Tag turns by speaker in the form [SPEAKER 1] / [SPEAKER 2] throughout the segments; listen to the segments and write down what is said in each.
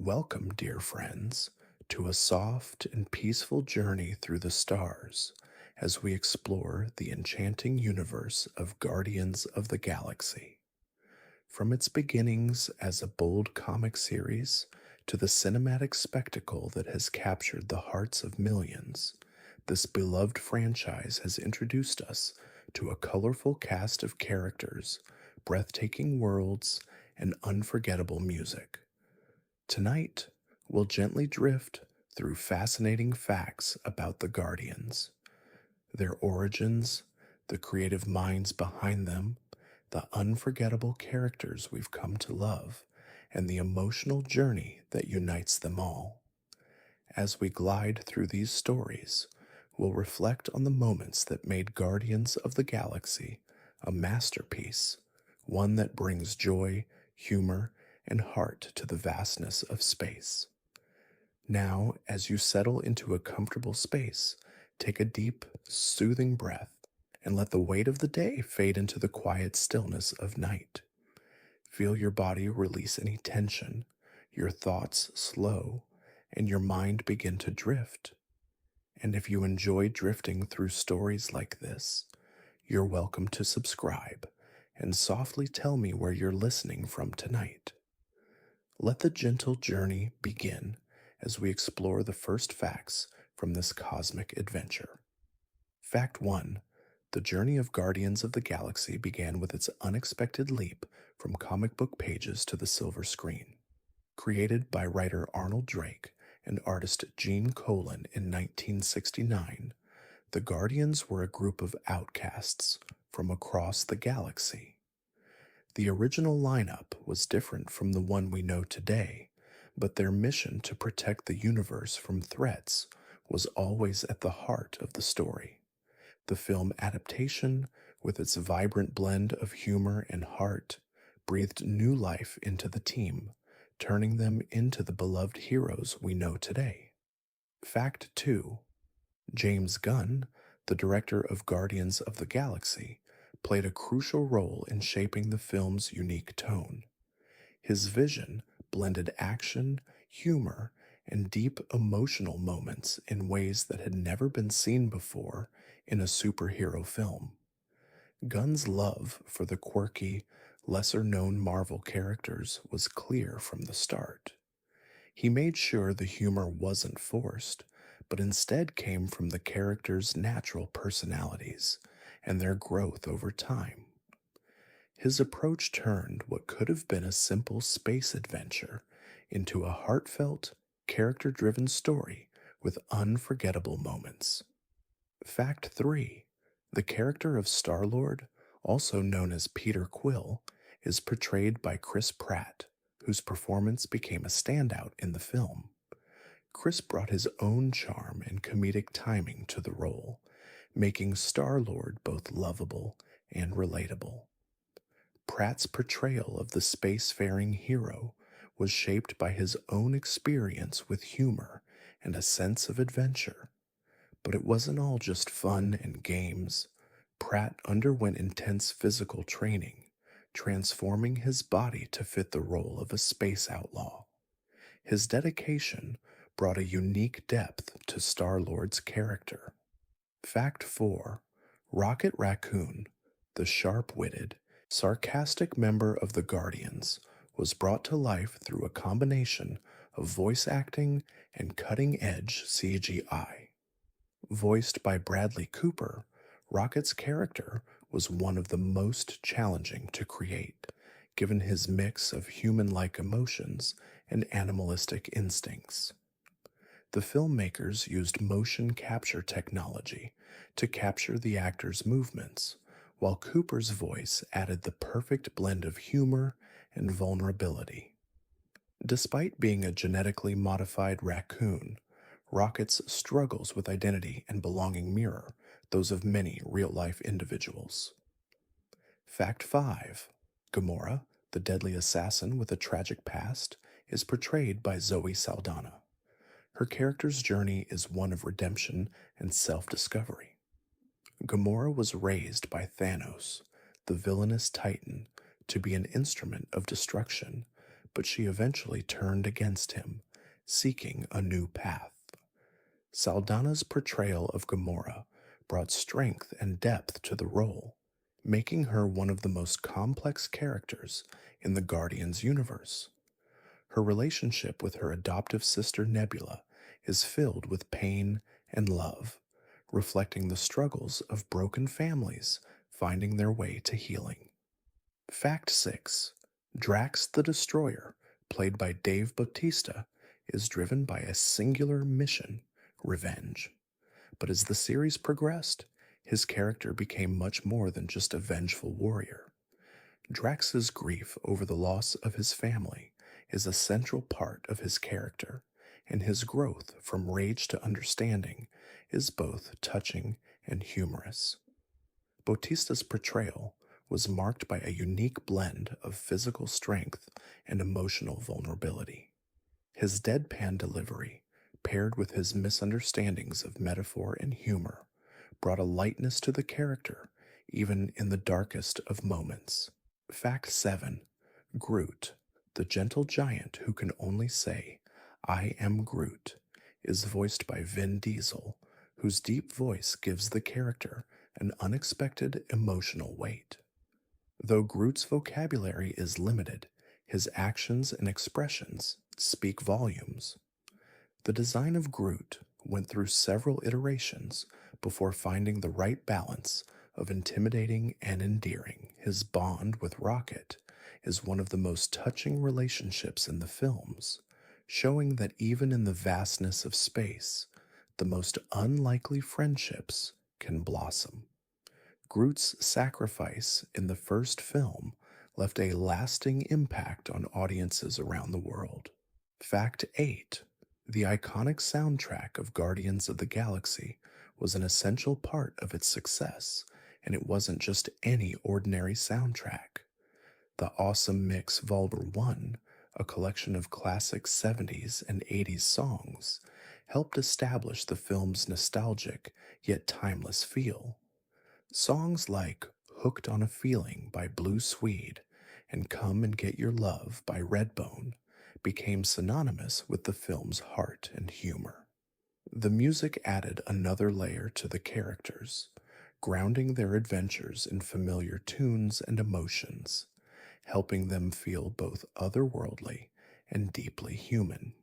[SPEAKER 1] Welcome, dear friends, to a soft and peaceful journey through the stars as we explore the enchanting universe of Guardians of the Galaxy. From its beginnings as a bold comic series to the cinematic spectacle that has captured the hearts of millions, this beloved franchise has introduced us to a colorful cast of characters, breathtaking worlds, and unforgettable music. Tonight, we'll gently drift through fascinating facts about the Guardians, their origins, the creative minds behind them, the unforgettable characters we've come to love, and the emotional journey that unites them all. As we glide through these stories, we'll reflect on the moments that made Guardians of the Galaxy a masterpiece, one that brings joy, humor, and heart to the vastness of space. Now, as you settle into a comfortable space, take a deep, soothing breath and let the weight of the day fade into the quiet stillness of night. Feel your body release any tension, your thoughts slow, and your mind begin to drift. And if you enjoy drifting through stories like this, you're welcome to subscribe and softly tell me where you're listening from tonight. Let the gentle journey begin as we explore the first facts from this cosmic adventure. Fact 1. The journey of Guardians of the Galaxy began with its unexpected leap from comic book pages to the silver screen. Created by writer Arnold Drake and artist Gene Colan in 1969, the Guardians were a group of outcasts from across the galaxy. The original lineup was different from the one we know today, but their mission to protect the universe from threats was always at the heart of the story. The film adaptation, with its vibrant blend of humor and heart, breathed new life into the team, turning them into the beloved heroes we know today. Fact 2. James Gunn, the director of Guardians of the Galaxy, played a crucial role in shaping the film's unique tone. His vision blended action, humor, and deep emotional moments in ways that had never been seen before in a superhero film. Gunn's love for the quirky, lesser-known Marvel characters was clear from the start. He made sure the humor wasn't forced, but instead came from the characters' natural personalities and their growth over time. His approach turned what could have been a simple space adventure into a heartfelt, character-driven story with unforgettable moments. Fact 3. The character of Star-Lord, also known as Peter Quill, is portrayed by Chris Pratt, whose performance became a standout in the film. Chris brought his own charm and comedic timing to the role, making Star-Lord both lovable and relatable. Pratt's portrayal of the spacefaring hero was shaped by his own experience with humor and a sense of adventure. But it wasn't all just fun and games. Pratt underwent intense physical training, transforming his body to fit the role of a space outlaw. His dedication brought a unique depth to Star-Lord's character. Fact 4. Rocket Raccoon, the sharp-witted, sarcastic member of the Guardians, was brought to life through a combination of voice acting and cutting-edge CGI. Voiced by Bradley Cooper, Rocket's character was one of the most challenging to create, given his mix of human-like emotions and animalistic instincts. The filmmakers used motion capture technology to capture the actor's movements, while Cooper's voice added the perfect blend of humor and vulnerability. Despite being a genetically modified raccoon, Rocket's struggles with identity and belonging mirror those of many real-life individuals. Fact 5. Gamora, the deadly assassin with a tragic past, is portrayed by Zoe Saldana. Her character's journey is one of redemption and self-discovery. Gamora was raised by Thanos, the villainous Titan, to be an instrument of destruction, but she eventually turned against him, seeking a new path. Saldana's portrayal of Gamora brought strength and depth to the role, making her one of the most complex characters in the Guardians universe. Her relationship with her adoptive sister Nebula is filled with pain and love, reflecting the struggles of broken families finding their way to healing. Fact 6. Drax the Destroyer, played by Dave Bautista, is driven by a singular mission: revenge. But as the series progressed, his character became much more than just a vengeful warrior. Drax's grief over the loss of his family is a central part of his character, and his growth from rage to understanding is both touching and humorous. Bautista's portrayal was marked by a unique blend of physical strength and emotional vulnerability. His deadpan delivery, paired with his misunderstandings of metaphor and humor, brought a lightness to the character even in the darkest of moments. Fact 7. Groot, the gentle giant who can only say, "I am Groot," is voiced by Vin Diesel, whose deep voice gives the character an unexpected emotional weight. Though Groot's vocabulary is limited, his actions and expressions speak volumes. The design of Groot went through several iterations before finding the right balance of intimidating and endearing. His bond with Rocket is one of the most touching relationships in the films, showing that even in the vastness of space, the most unlikely friendships can blossom. Groot's sacrifice in the first film left a lasting impact on audiences around the world. Fact 8. The iconic soundtrack of Guardians of the Galaxy was an essential part of its success, and it wasn't just any ordinary soundtrack. The Awesome Mix Volume 1, a collection of classic 70s and 80s songs, helped establish the film's nostalgic yet timeless feel. Songs like Hooked on a Feeling by Blue Swede and Come and Get Your Love by Redbone became synonymous with the film's heart and humor. The music added another layer to the characters, grounding their adventures in familiar tunes and emotions, helping them feel both otherworldly and deeply human.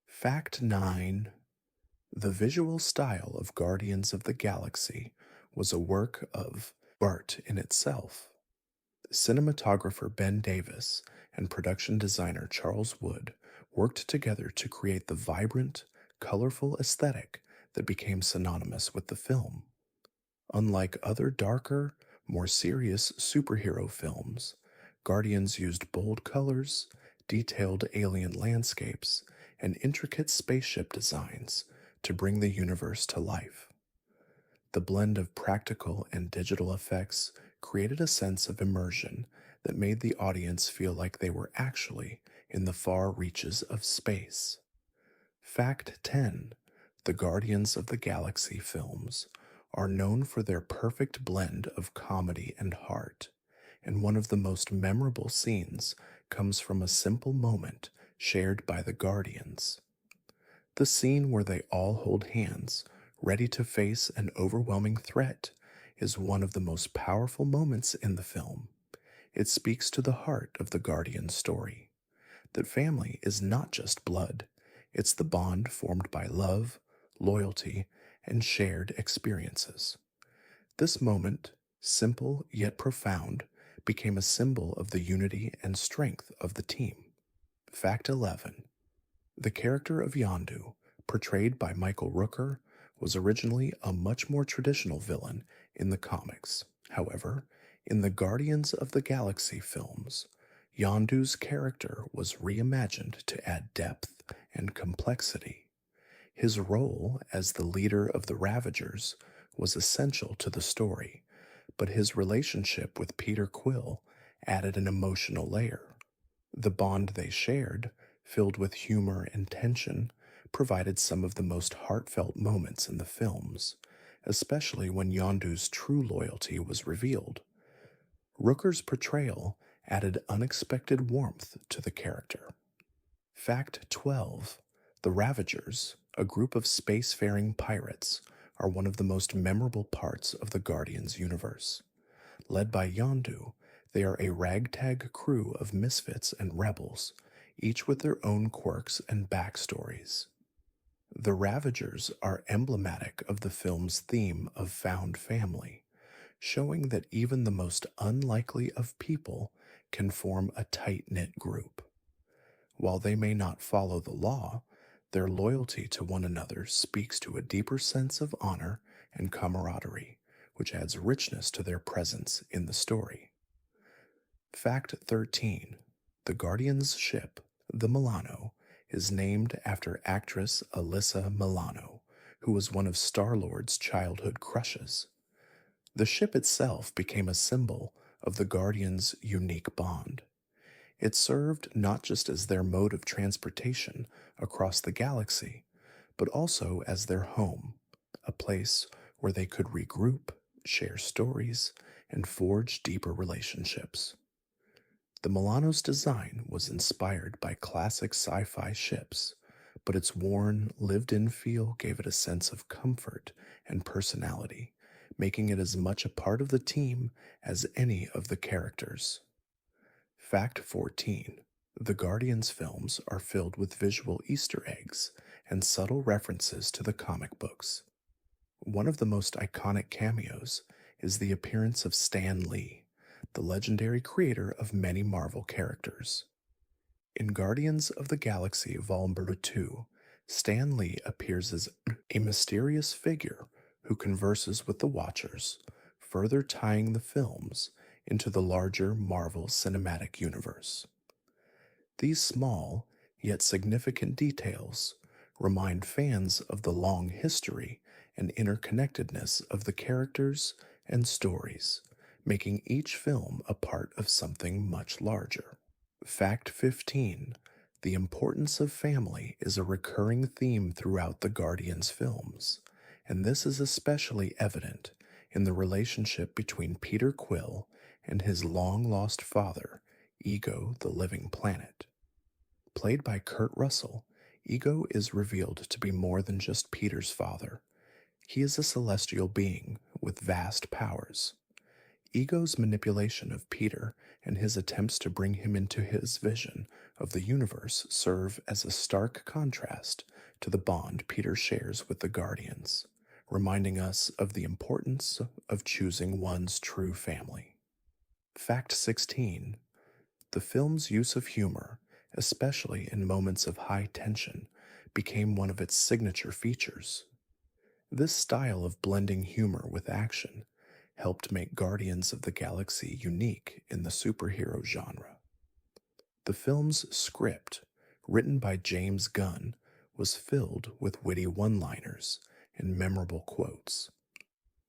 [SPEAKER 1] Fact 9. The visual style of Guardians of the Galaxy was a work of art in itself. Cinematographer Ben Davis and production designer Charles Wood worked together to create the vibrant, colorful aesthetic that became synonymous with the film. Unlike other darker, more serious superhero films, Guardians used bold colors, detailed alien landscapes, and intricate spaceship designs to bring the universe to life. The blend of practical and digital effects created a sense of immersion that made the audience feel like they were actually in the far reaches of space. Fact 10. The Guardians of the Galaxy films are known for their perfect blend of comedy and heart, and one of the most memorable scenes comes from a simple moment shared by the Guardians. The scene where they all hold hands, ready to face an overwhelming threat, is one of the most powerful moments in the film. It speaks to the heart of the Guardian story, that family is not just blood, it's the bond formed by love, loyalty, and shared experiences. This moment, simple yet profound, became a symbol of the unity and strength of the team. Fact 11. The character of Yondu, portrayed by Michael Rooker, was originally a much more traditional villain in the comics. However, in the Guardians of the Galaxy films, Yondu's character was reimagined to add depth and complexity. His role as the leader of the Ravagers was essential to the story, but his relationship with Peter Quill added an emotional layer. The bond they shared, filled with humor and tension, provided some of the most heartfelt moments in the films, especially when Yondu's true loyalty was revealed. Rooker's portrayal added unexpected warmth to the character. Fact 12. The Ravagers, a group of spacefaring pirates, are one of the most memorable parts of the Guardians universe. Led by Yondu, they are a ragtag crew of misfits and rebels, each with their own quirks and backstories. The Ravagers are emblematic of the film's theme of found family, showing that even the most unlikely of people can form a tight knit group. While they may not follow the law, their loyalty to one another speaks to a deeper sense of honor and camaraderie, which adds richness to their presence in the story. Fact 13. The Guardian's ship, the Milano, is named after actress Alyssa Milano, who was one of Star-Lord's childhood crushes. The ship itself became a symbol of the Guardians' unique bond. It served not just as their mode of transportation across the galaxy, but also as their home, a place where they could regroup, share stories, and forge deeper relationships. The Milano's design was inspired by classic sci fi ships, but its worn, lived in feel gave it a sense of comfort and personality, making it as much a part of the team as any of the characters. Fact 14. The Guardians films are filled with visual Easter eggs and subtle references to the comic books. One of the most iconic cameos is the appearance of Stan Lee, the legendary creator of many Marvel characters. In Guardians of the Galaxy Vol. 2, Stan Lee appears as a mysterious figure who converses with the Watchers, further tying the films into the larger Marvel Cinematic Universe. These small, yet significant details remind fans of the long history and interconnectedness of the characters and stories, making each film a part of something much larger. Fact 15. The importance of family is a recurring theme throughout the Guardians films, and this is especially evident in the relationship between Peter Quill and his long-lost father, Ego the Living Planet. Played by Kurt Russell, Ego is revealed to be more than just Peter's father. He is a celestial being with vast powers. Ego's manipulation of Peter and his attempts to bring him into his vision of the universe serve as a stark contrast to the bond Peter shares with the Guardians, reminding us of the importance of choosing one's true family. Fact 16. The film's use of humor, especially in moments of high tension, became one of its signature features. This style of blending humor with action helped make Guardians of the Galaxy unique in the superhero genre. The film's script, written by James Gunn, was filled with witty one-liners and memorable quotes.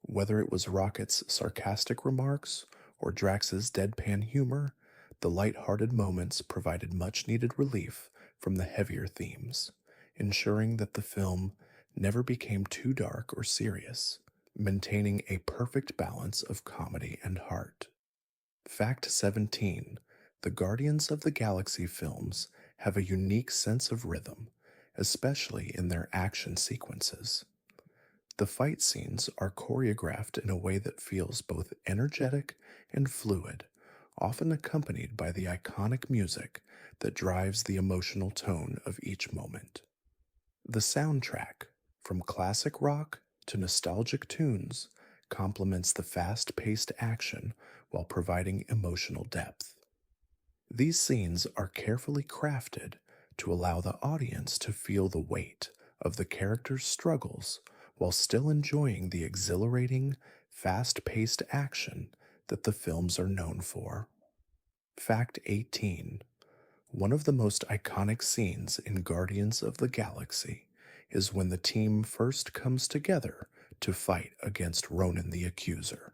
[SPEAKER 1] Whether it was Rocket's sarcastic remarks or Drax's deadpan humor, the light-hearted moments provided much-needed relief from the heavier themes, ensuring that the film never became too dark or serious, maintaining a perfect balance of comedy and heart. Fact 17. The Guardians of the Galaxy films have a unique sense of rhythm, especially in their action sequences. The fight scenes are choreographed in a way that feels both energetic and fluid, often accompanied by the iconic music that drives the emotional tone of each moment. The soundtrack, from classic rock to nostalgic tunes, complements the fast-paced action while providing emotional depth. These scenes are carefully crafted to allow the audience to feel the weight of the characters' struggles while still enjoying the exhilarating, fast-paced action that the films are known for. Fact 18. One of the most iconic scenes in Guardians of the Galaxy is when the team first comes together to fight against Ronan the Accuser.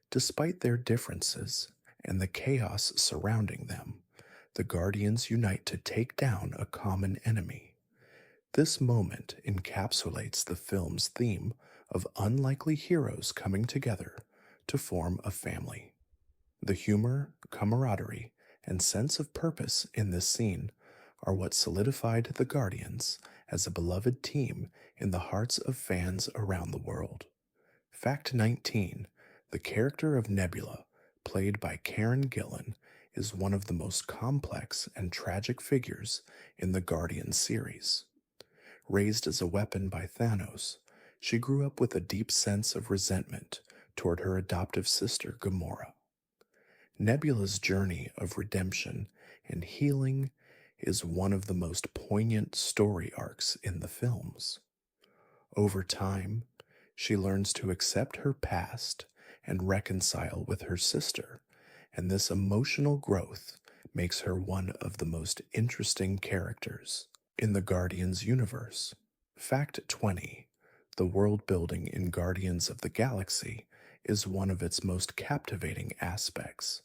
[SPEAKER 1] Despite their differences and the chaos surrounding them, the Guardians unite to take down a common enemy. This moment encapsulates the film's theme of unlikely heroes coming together to form a family. The humor, camaraderie, and sense of purpose in this scene are what solidified the Guardians as a beloved team in the hearts of fans around the world. Fact 19: the character of Nebula, played by Karen Gillan, is one of the most complex and tragic figures in the Guardians series. Raised as a weapon by Thanos, she grew up with a deep sense of resentment toward her adoptive sister Gamora. Nebula's journey of redemption and healing is one of the most poignant story arcs in the films. Over time, she learns to accept her past and reconcile with her sister, and this emotional growth makes her one of the most interesting characters in the Guardians universe. Fact 20: the world building in Guardians of the Galaxy is one of its most captivating aspects.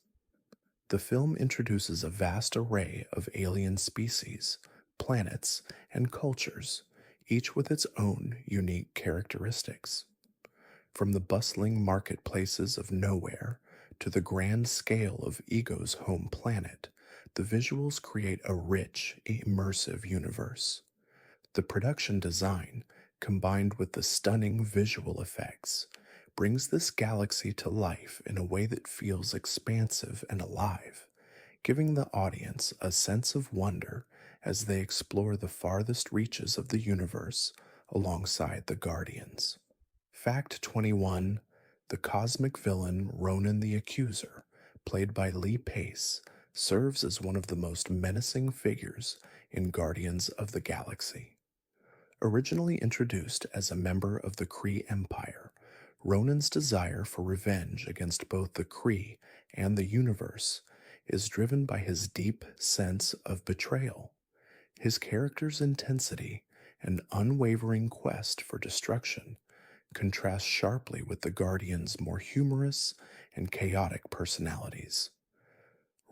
[SPEAKER 1] The film introduces a vast array of alien species, planets, and cultures, each with its own unique characteristics. From the bustling marketplaces of nowhere to the grand scale of Ego's home planet, the visuals create a rich, immersive universe. The production design, combined with the stunning visual effects, brings this galaxy to life in a way that feels expansive and alive, giving the audience a sense of wonder as they explore the farthest reaches of the universe alongside the Guardians. Fact 21: the cosmic villain Ronan the Accuser, played by Lee Pace, serves as one of the most menacing figures in Guardians of the Galaxy. Originally introduced as a member of the Kree Empire, Ronan's desire for revenge against both the Kree and the universe is driven by his deep sense of betrayal. His character's intensity and unwavering quest for destruction contrasts sharply with the Guardians' more humorous and chaotic personalities.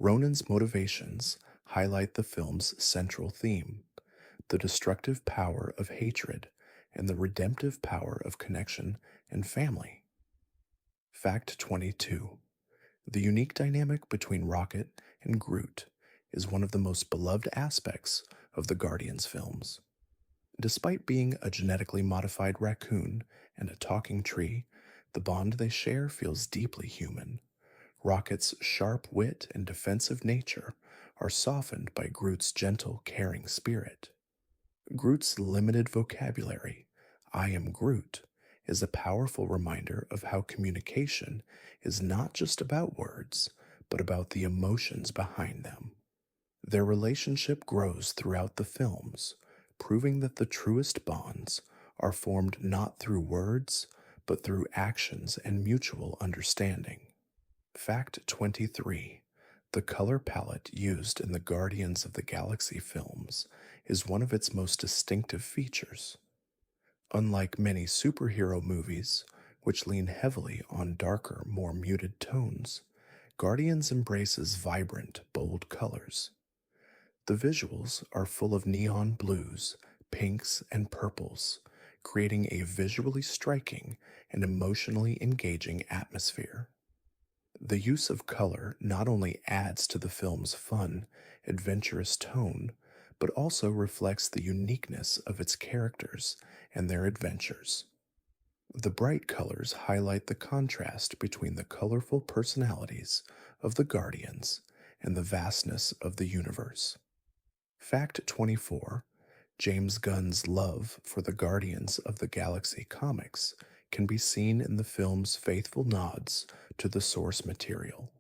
[SPEAKER 1] Ronan's motivations highlight the film's central theme: the destructive power of hatred and the redemptive power of connection and family. Fact 22: the unique dynamic between Rocket and Groot is one of the most beloved aspects of the Guardians films. Despite being a genetically modified raccoon and a talking tree, the bond they share feels deeply human. Rocket's sharp wit and defensive nature are softened by Groot's gentle, caring spirit. Groot's limited vocabulary, "I am Groot," is a powerful reminder of how communication is not just about words, but about the emotions behind them. Their relationship grows throughout the films, proving that the truest bonds are formed not through words, but through actions and mutual understanding. Fact 23: the color palette used in the Guardians of the Galaxy films is one of its most distinctive features. Unlike many superhero movies, which lean heavily on darker, more muted tones, Guardians embraces vibrant, bold colors. The visuals are full of neon blues, pinks, and purples, creating a visually striking and emotionally engaging atmosphere. The use of color not only adds to the film's fun, adventurous tone, but also reflects the uniqueness of its characters and their adventures. The bright colors highlight the contrast between the colorful personalities of the Guardians and the vastness of the universe. Fact 24: James Gunn's love for the Guardians of the Galaxy comics can be seen in the film's faithful nods to the source material.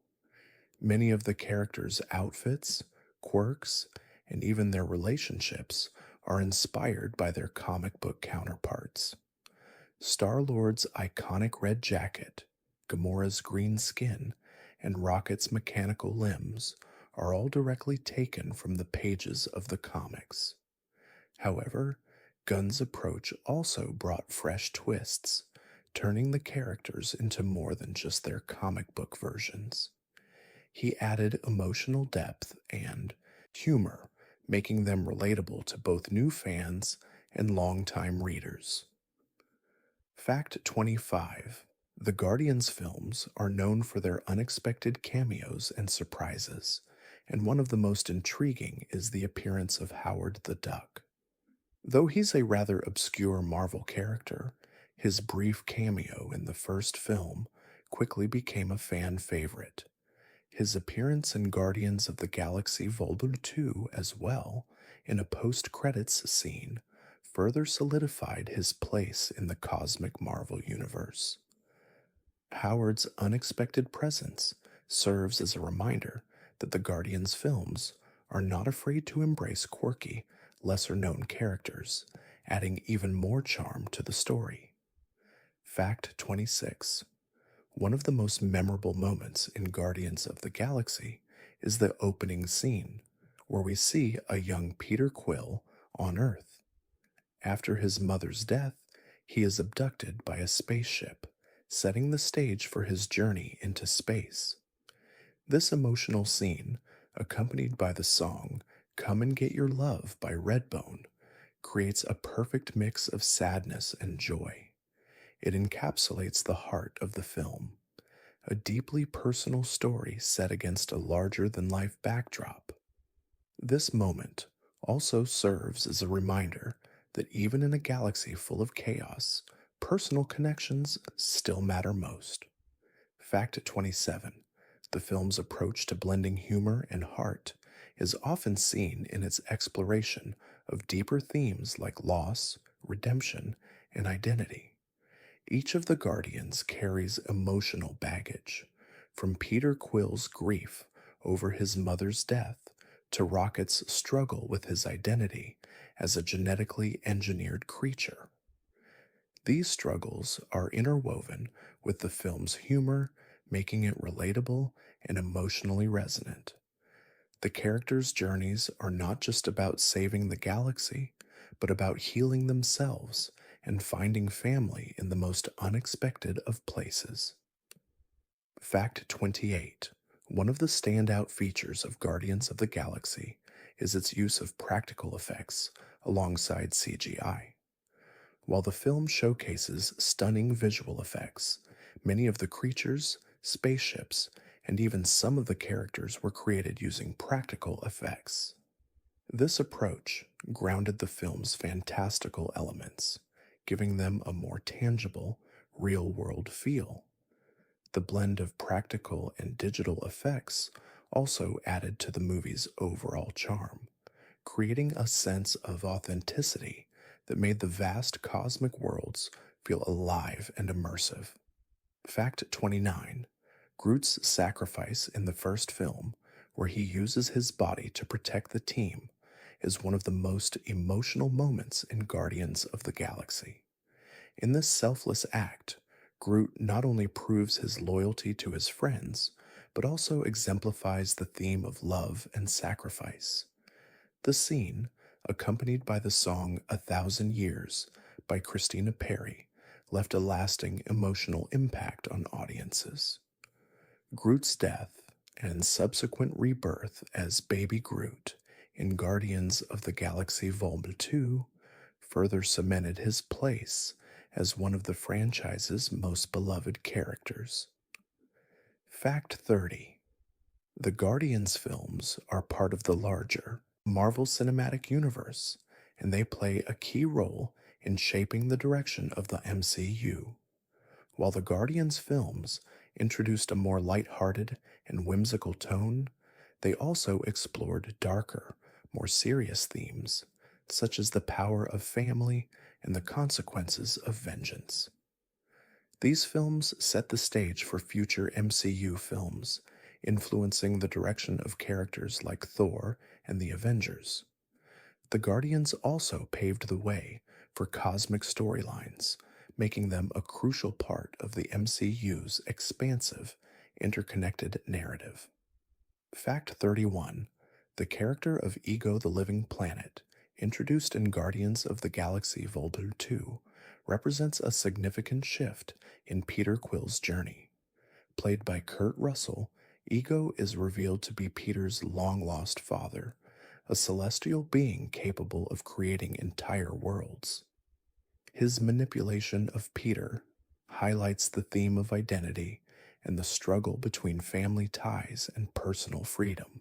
[SPEAKER 1] Many of the characters' outfits, quirks, and even their relationships are inspired by their comic book counterparts. Star-Lord's iconic red jacket, Gamora's green skin, and Rocket's mechanical limbs are all directly taken from the pages of the comics. However, Gunn's approach also brought fresh twists, turning the characters into more than just their comic book versions. He added emotional depth and humor, making them relatable to both new fans and longtime readers. Fact 25: The Guardians films are known for their unexpected cameos and surprises, and one of the most intriguing is the appearance of Howard the Duck. Though he's a rather obscure Marvel character, his brief cameo in the first film quickly became a fan favorite. His appearance in Guardians of the Galaxy Vol. 2 as well, in a post-credits scene, further solidified his place in the cosmic Marvel universe. Howard's unexpected presence serves as a reminder that the Guardians films are not afraid to embrace quirky, lesser known characters, adding even more charm to the story. Fact 26. One of the most memorable moments in Guardians of the Galaxy is the opening scene, where we see a young Peter Quill on Earth. After his mother's death, he is abducted by a spaceship, setting the stage for his journey into space. This emotional scene, accompanied by the song Come and Get Your Love by Redbone, creates a perfect mix of sadness and joy. It encapsulates the heart of the film, a deeply personal story set against a larger than life backdrop. This moment also serves as a reminder that even in a galaxy full of chaos, personal connections still matter most. Fact 27. The film's approach to blending humor and heart is often seen in its exploration of deeper themes like loss, redemption, and identity. Each of the Guardians carries emotional baggage, from Peter Quill's grief over his mother's death to Rocket's struggle with his identity as a genetically engineered creature. These struggles are interwoven with the film's humor, making it relatable and emotionally resonant. The characters' journeys are not just about saving the galaxy, but about healing themselves and finding family in the most unexpected of places. Fact 28. One of the standout features of Guardians of the Galaxy is its use of practical effects alongside CGI. While the film showcases stunning visual effects, many of the creatures, spaceships, and even some of the characters were created using practical effects. This approach grounded the film's fantastical elements, giving them a more tangible, real world feel. The blend of practical and digital effects also added to the movie's overall charm, creating a sense of authenticity that made the vast cosmic worlds feel alive and immersive. Fact 29. Groot's sacrifice in the first film, where he uses his body to protect the team, is one of the most emotional moments in Guardians of the Galaxy. In this selfless act, Groot not only proves his loyalty to his friends, but also exemplifies the theme of love and sacrifice. The scene, accompanied by the song "A Thousand Years" by Christina Perri, left a lasting emotional impact on audiences. Groot's death and subsequent rebirth as Baby Groot in Guardians of the Galaxy Vol. 2 further cemented his place as one of the franchise's most beloved characters. Fact 30. The Guardians films are part of the larger Marvel Cinematic Universe, and they play a key role in shaping the direction of the MCU. While the Guardians films introduced a more light-hearted and whimsical tone, they also explored darker, more serious themes, such as the power of family and the consequences of vengeance. These films set the stage for future MCU films, influencing the direction of characters like Thor and the Avengers. The Guardians also paved the way for cosmic storylines, making them a crucial part of the MCU's expansive, interconnected narrative. Fact 31. The character of Ego the Living Planet, introduced in Guardians of the Galaxy Vol. 2, represents a significant shift in Peter Quill's journey. Played by Kurt Russell, Ego is revealed to be Peter's long-lost father, a celestial being capable of creating entire worlds. His manipulation of Peter, highlights the theme of identity and the struggle between family ties and personal freedom.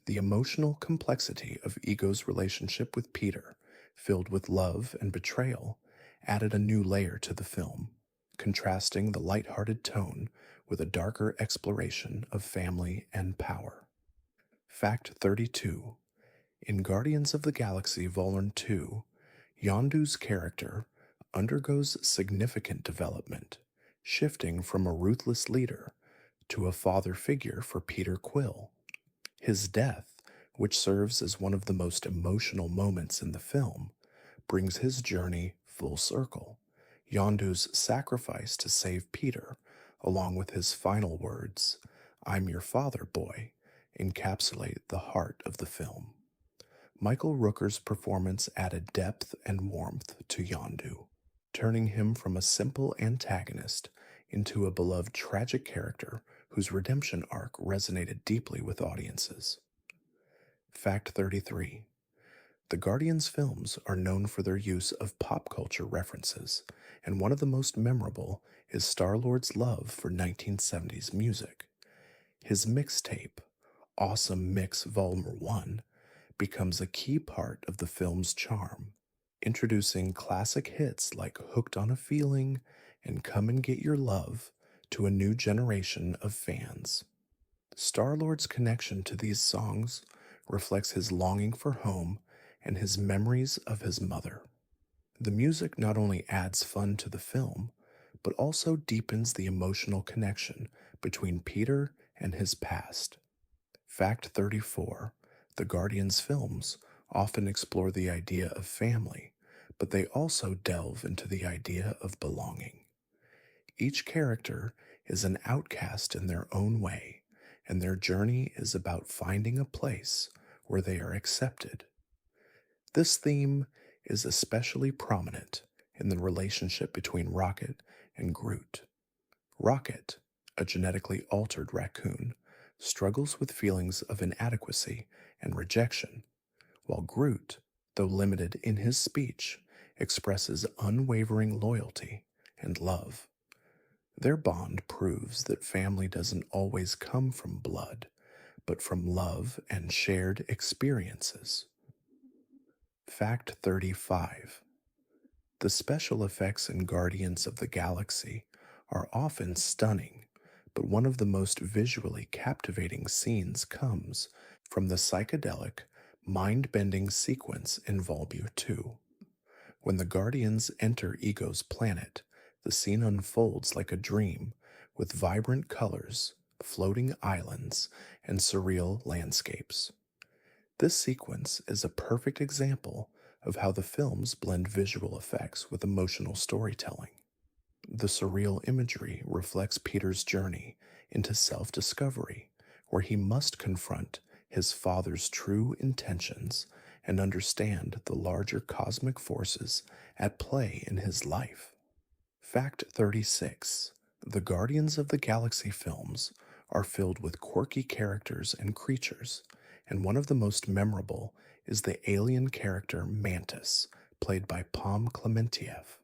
[SPEAKER 1] The emotional complexity of Ego's relationship with Peter, filled with love and betrayal, added a new layer to the film, contrasting the lighthearted tone with a darker exploration of family and power. Fact 32. In Guardians of the Galaxy Volume 2, Yondu's character undergoes significant development, shifting from a ruthless leader to a father figure for Peter Quill. His death, which serves as one of the most emotional moments in the film, brings his journey full circle. Yondu's sacrifice to save Peter, along with his final words, "I'm your father, boy," encapsulate the heart of the film. Michael Rooker's performance added depth and warmth to Yondu, turning him from a simple antagonist into a beloved tragic character whose redemption arc resonated deeply with audiences. Fact 33. The Guardians films are known for their use of pop culture references, and one of the most memorable is Star-Lord's love for 1970s music. His mixtape, Awesome Mix Volume 1, becomes a key part of the film's charm, introducing classic hits like Hooked on a Feeling and Come and Get Your Love to a new generation of fans. Star-Lord's connection to these songs reflects his longing for home and his memories of his mother. The music not only adds fun to the film, but also deepens the emotional connection between Peter and his past. Fact 34. The Guardians films often explore the idea of family, but they also delve into the idea of belonging. Each character is an outcast in their own way, and their journey is about finding a place where they are accepted. This theme is especially prominent in the relationship between Rocket and Groot. Rocket, a genetically altered raccoon, struggles with feelings of inadequacy and rejection, while Groot, though limited in his speech, expresses unwavering loyalty and love. Their bond proves that family doesn't always come from blood, but from love and shared experiences. Fact 35. The special effects in Guardians of the Galaxy are often stunning, but one of the most visually captivating scenes comes from the psychedelic, mind-bending sequence in Volume 2. When the Guardians enter Ego's planet, the scene unfolds like a dream, with vibrant colors, floating islands, and surreal landscapes. This sequence is a perfect example of how the films blend visual effects with emotional storytelling. The surreal imagery reflects Peter's journey into self-discovery, where he must confront his father's true intentions and understand the larger cosmic forces at play in his life. Fact 36. The Guardians of the Galaxy films are filled with quirky characters and creatures, and one of the most memorable is the alien character Mantis, played by Pom Klementieff.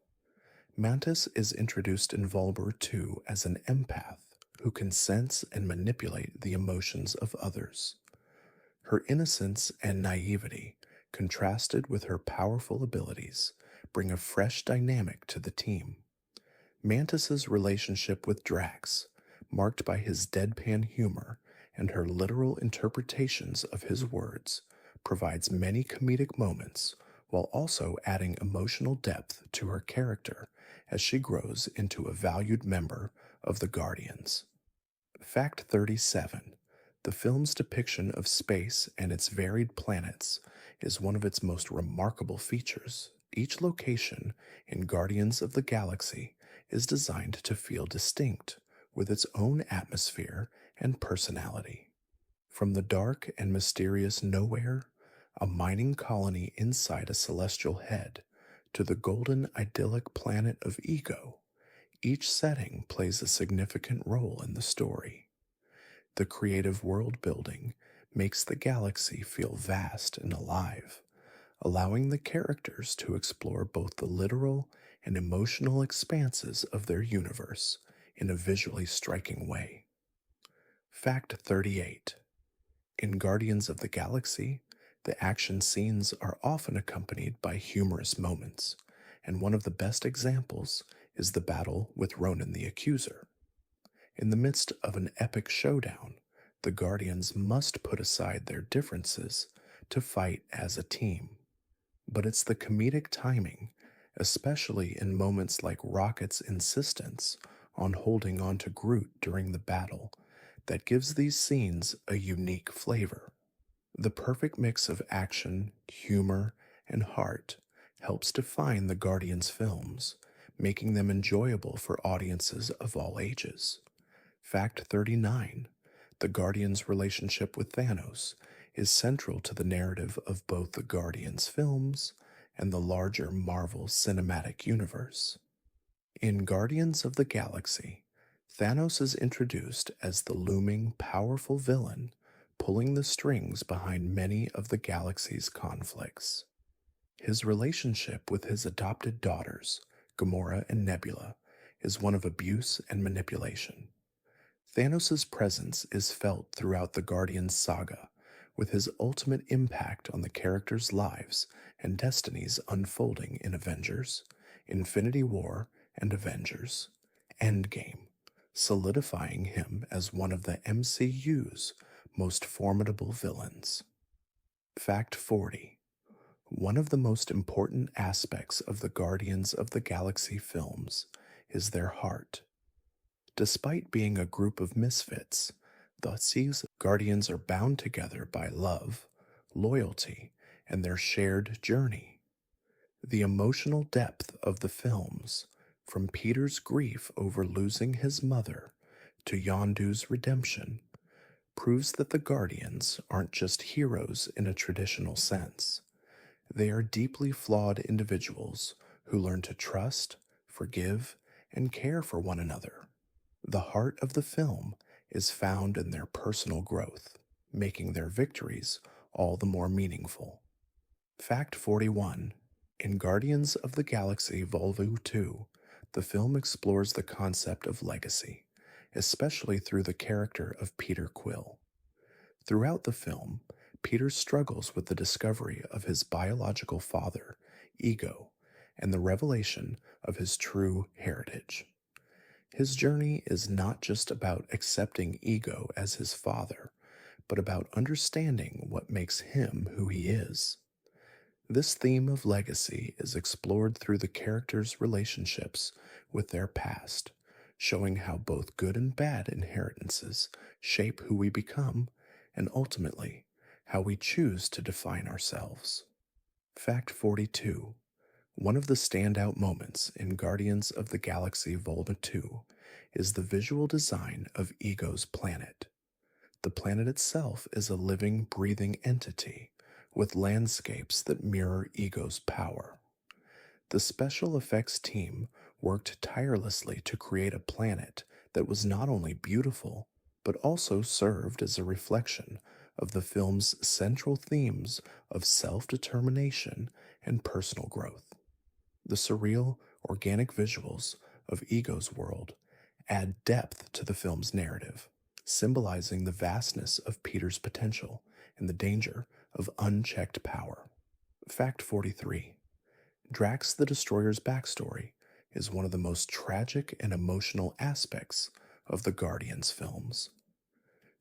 [SPEAKER 1] Mantis is introduced in Volume 2 as an empath who can sense and manipulate the emotions of others. Her innocence and naivety, contrasted with her powerful abilities, bring a fresh dynamic to the team. Mantis's relationship with Drax, marked by his deadpan humor and her literal interpretations of his words, provides many comedic moments while also adding emotional depth to her character as she grows into a valued member of the Guardians. Fact 37. The film's depiction of space and its varied planets is one of its most remarkable features. Each location in Guardians of the Galaxy is designed to feel distinct, with its own atmosphere and personality. From the dark and mysterious Nowhere, a mining colony inside a celestial head, to the golden idyllic planet of Ego, each setting plays a significant role in the story. The creative world building makes the galaxy feel vast and alive, allowing the characters to explore both the literal and emotional expanses of their universe in a visually striking way. Fact 38. In Guardians of the Galaxy, the action scenes are often accompanied by humorous moments, and one of the best examples is the battle with Ronan the Accuser. In the midst of an epic showdown, the Guardians must put aside their differences to fight as a team. But it's the comedic timing, especially in moments like Rocket's insistence on holding on to Groot during the battle, that gives these scenes a unique flavor. The perfect mix of action, humor, and heart helps define the Guardians films, making them enjoyable for audiences of all ages. Fact 39. The Guardians' relationship with Thanos is central to the narrative of both the Guardians films and the larger Marvel Cinematic Universe. In Guardians of the Galaxy, Thanos is introduced as the looming, powerful villain pulling the strings behind many of the galaxy's conflicts. His relationship with his adopted daughters, Gamora and Nebula, is one of abuse and manipulation. Thanos' presence is felt throughout the Guardians saga, with his ultimate impact on the characters' lives and destinies unfolding in Avengers, Infinity War, and Avengers Endgame, solidifying him as one of the MCU's most formidable villains. Fact 40. One of the most important aspects of the Guardians of the Galaxy films is their heart. Despite being a group of misfits, the Sea's Guardians are bound together by love, loyalty, and their shared journey. The emotional depth of the films, from Peter's grief over losing his mother to Yondu's redemption, proves that the Guardians aren't just heroes in a traditional sense. They are deeply flawed individuals who learn to trust, forgive, and care for one another. The heart of the film is found in their personal growth, making their victories all the more meaningful. Fact 41. In Guardians of the Galaxy Volume 2, the film explores the concept of legacy, especially through the character of Peter Quill. Throughout the film, Peter struggles with the discovery of his biological father, Ego, and the revelation of his true heritage. His journey is not just about accepting Ego as his father, but about understanding what makes him who he is. This theme of legacy is explored through the characters' relationships with their past, showing how both good and bad inheritances shape who we become and ultimately how we choose to define ourselves. Fact 42. One of the standout moments in Guardians of the Galaxy Volume 2 is the visual design of Ego's planet. The planet itself is a living, breathing entity with landscapes that mirror Ego's power. The special effects team worked tirelessly to create a planet that was not only beautiful, but also served as a reflection of the film's central themes of self-determination and personal growth. The surreal, organic visuals of Ego's world add depth to the film's narrative, symbolizing the vastness of Peter's potential and the danger of unchecked power. Fact 43. Drax the Destroyer's backstory is one of the most tragic and emotional aspects of the Guardians films.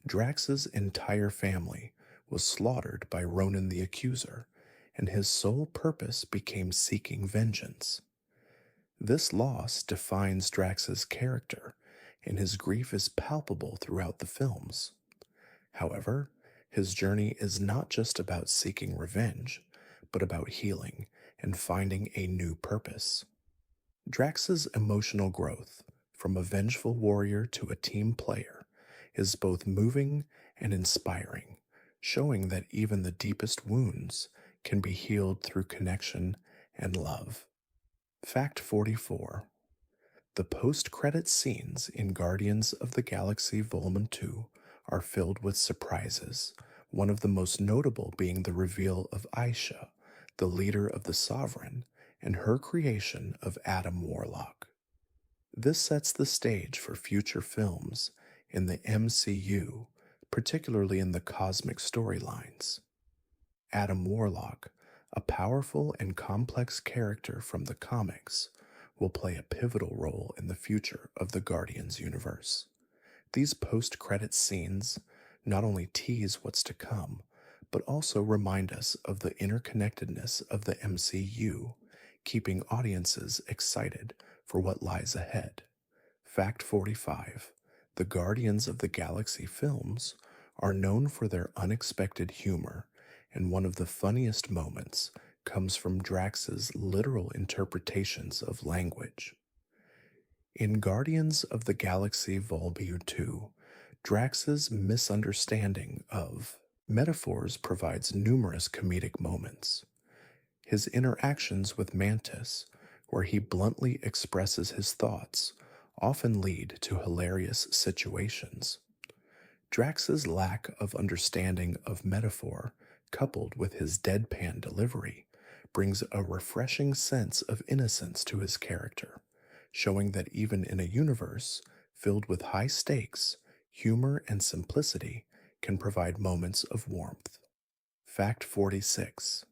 [SPEAKER 1] Drax's entire family was slaughtered by Ronan the Accuser, and his sole purpose became seeking vengeance. This loss defines Drax's character, and his grief is palpable throughout the films. However, his journey is not just about seeking revenge, but about healing and finding a new purpose. Drax's emotional growth, from a vengeful warrior to a team player, is both moving and inspiring, showing that even the deepest wounds can be healed through connection and love. Fact 44. The post-credit scenes in Guardians of the Galaxy Volume 2 are filled with surprises, one of the most notable being the reveal of Aisha, the leader of the Sovereign, and her creation of Adam Warlock. This sets the stage for future films in the MCU, particularly in the cosmic storylines. Adam Warlock, a powerful and complex character from the comics, will play a pivotal role in the future of the Guardians universe. These post credits scenes not only tease what's to come, but also remind us of the interconnectedness of the MCU, keeping audiences excited for what lies ahead. Fact 45: the Guardians of the Galaxy films are known for their unexpected humor, and one of the funniest moments comes from Drax's literal interpretations of language. In Guardians of the Galaxy Vol. 2, Drax's misunderstanding of metaphors provides numerous comedic moments. His interactions with Mantis, where he bluntly expresses his thoughts, often lead to hilarious situations. Drax's lack of understanding of metaphor, coupled with his deadpan delivery, brings a refreshing sense of innocence to his character, showing that even in a universe filled with high stakes, humor and simplicity can provide moments of warmth. Fact 46: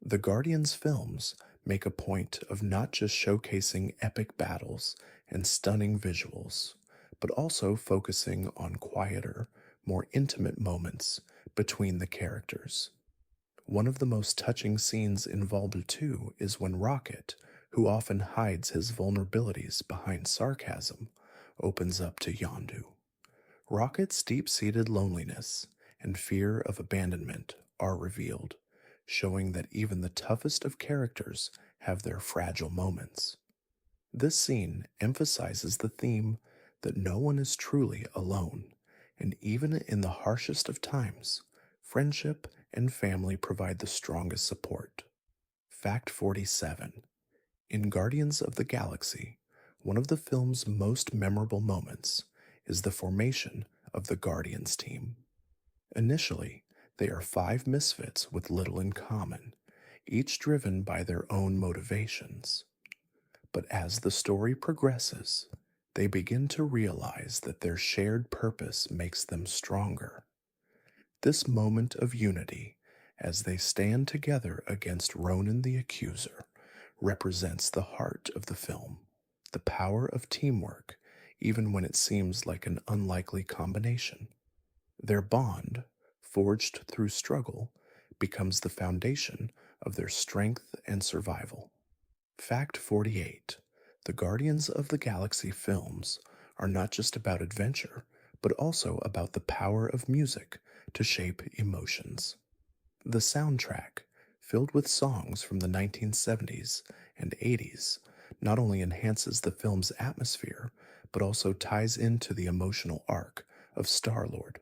[SPEAKER 1] the Guardians films make a point of not just showcasing epic battles and stunning visuals, but also focusing on quieter, more intimate moments between the characters. One of the most touching scenes in Vol. 2 is when Rocket, who often hides his vulnerabilities behind sarcasm, opens up to Yondu. Rocket's deep-seated loneliness and fear of abandonment are revealed, showing that even the toughest of characters have their fragile moments. This scene emphasizes the theme that no one is truly alone, and even in the harshest of times, friendship and family provide the strongest support. Fact 47: in Guardians of the Galaxy, one of the film's most memorable moments is the formation of the Guardians team. Initially, they are five misfits with little in common, each driven by their own motivations. But as the story progresses, they begin to realize that their shared purpose makes them stronger. This moment of unity, as they stand together against Ronan the Accuser, represents the heart of the film, the power of teamwork, even when it seems like an unlikely combination. Their bond, forged through struggle, becomes the foundation of their strength and survival. Fact 48: the Guardians of the Galaxy films are not just about adventure, but also about the power of music to shape emotions. The soundtrack, filled with songs from the 1970s and 80s, not only enhances the film's atmosphere, but also ties into the emotional arc of Star-Lord.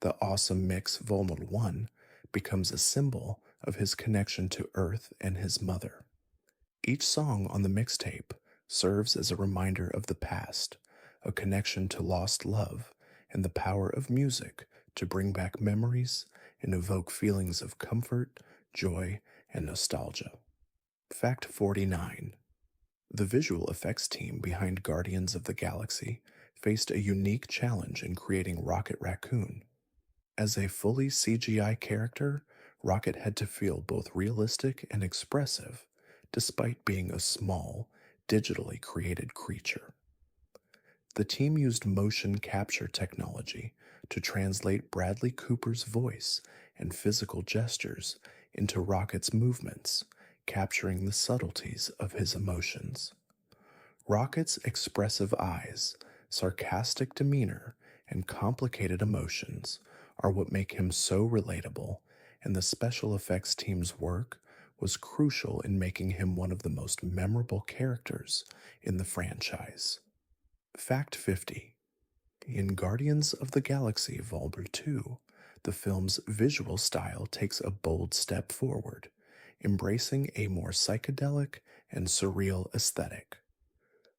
[SPEAKER 1] The Awesome Mix Vol. 1 becomes a symbol of his connection to Earth and his mother. Each song on the mixtape serves as a reminder of the past, a connection to lost love, and the power of music to bring back memories and evoke feelings of comfort, joy, and nostalgia. Fact 49: the visual effects team behind Guardians of the Galaxy faced a unique challenge in creating Rocket Raccoon. As a fully CGI character, Rocket had to feel both realistic and expressive, despite being a small, digitally created creature. The team used motion capture technology to translate Bradley Cooper's voice and physical gestures into Rocket's movements, capturing the subtleties of his emotions. Rocket's expressive eyes, sarcastic demeanor, and complicated emotions are what make him so relatable, and the special effects team's work was crucial in making him one of the most memorable characters in the franchise. Fact 50: in Guardians of the Galaxy Vol. 2, the film's visual style takes a bold step forward, embracing a more psychedelic and surreal aesthetic.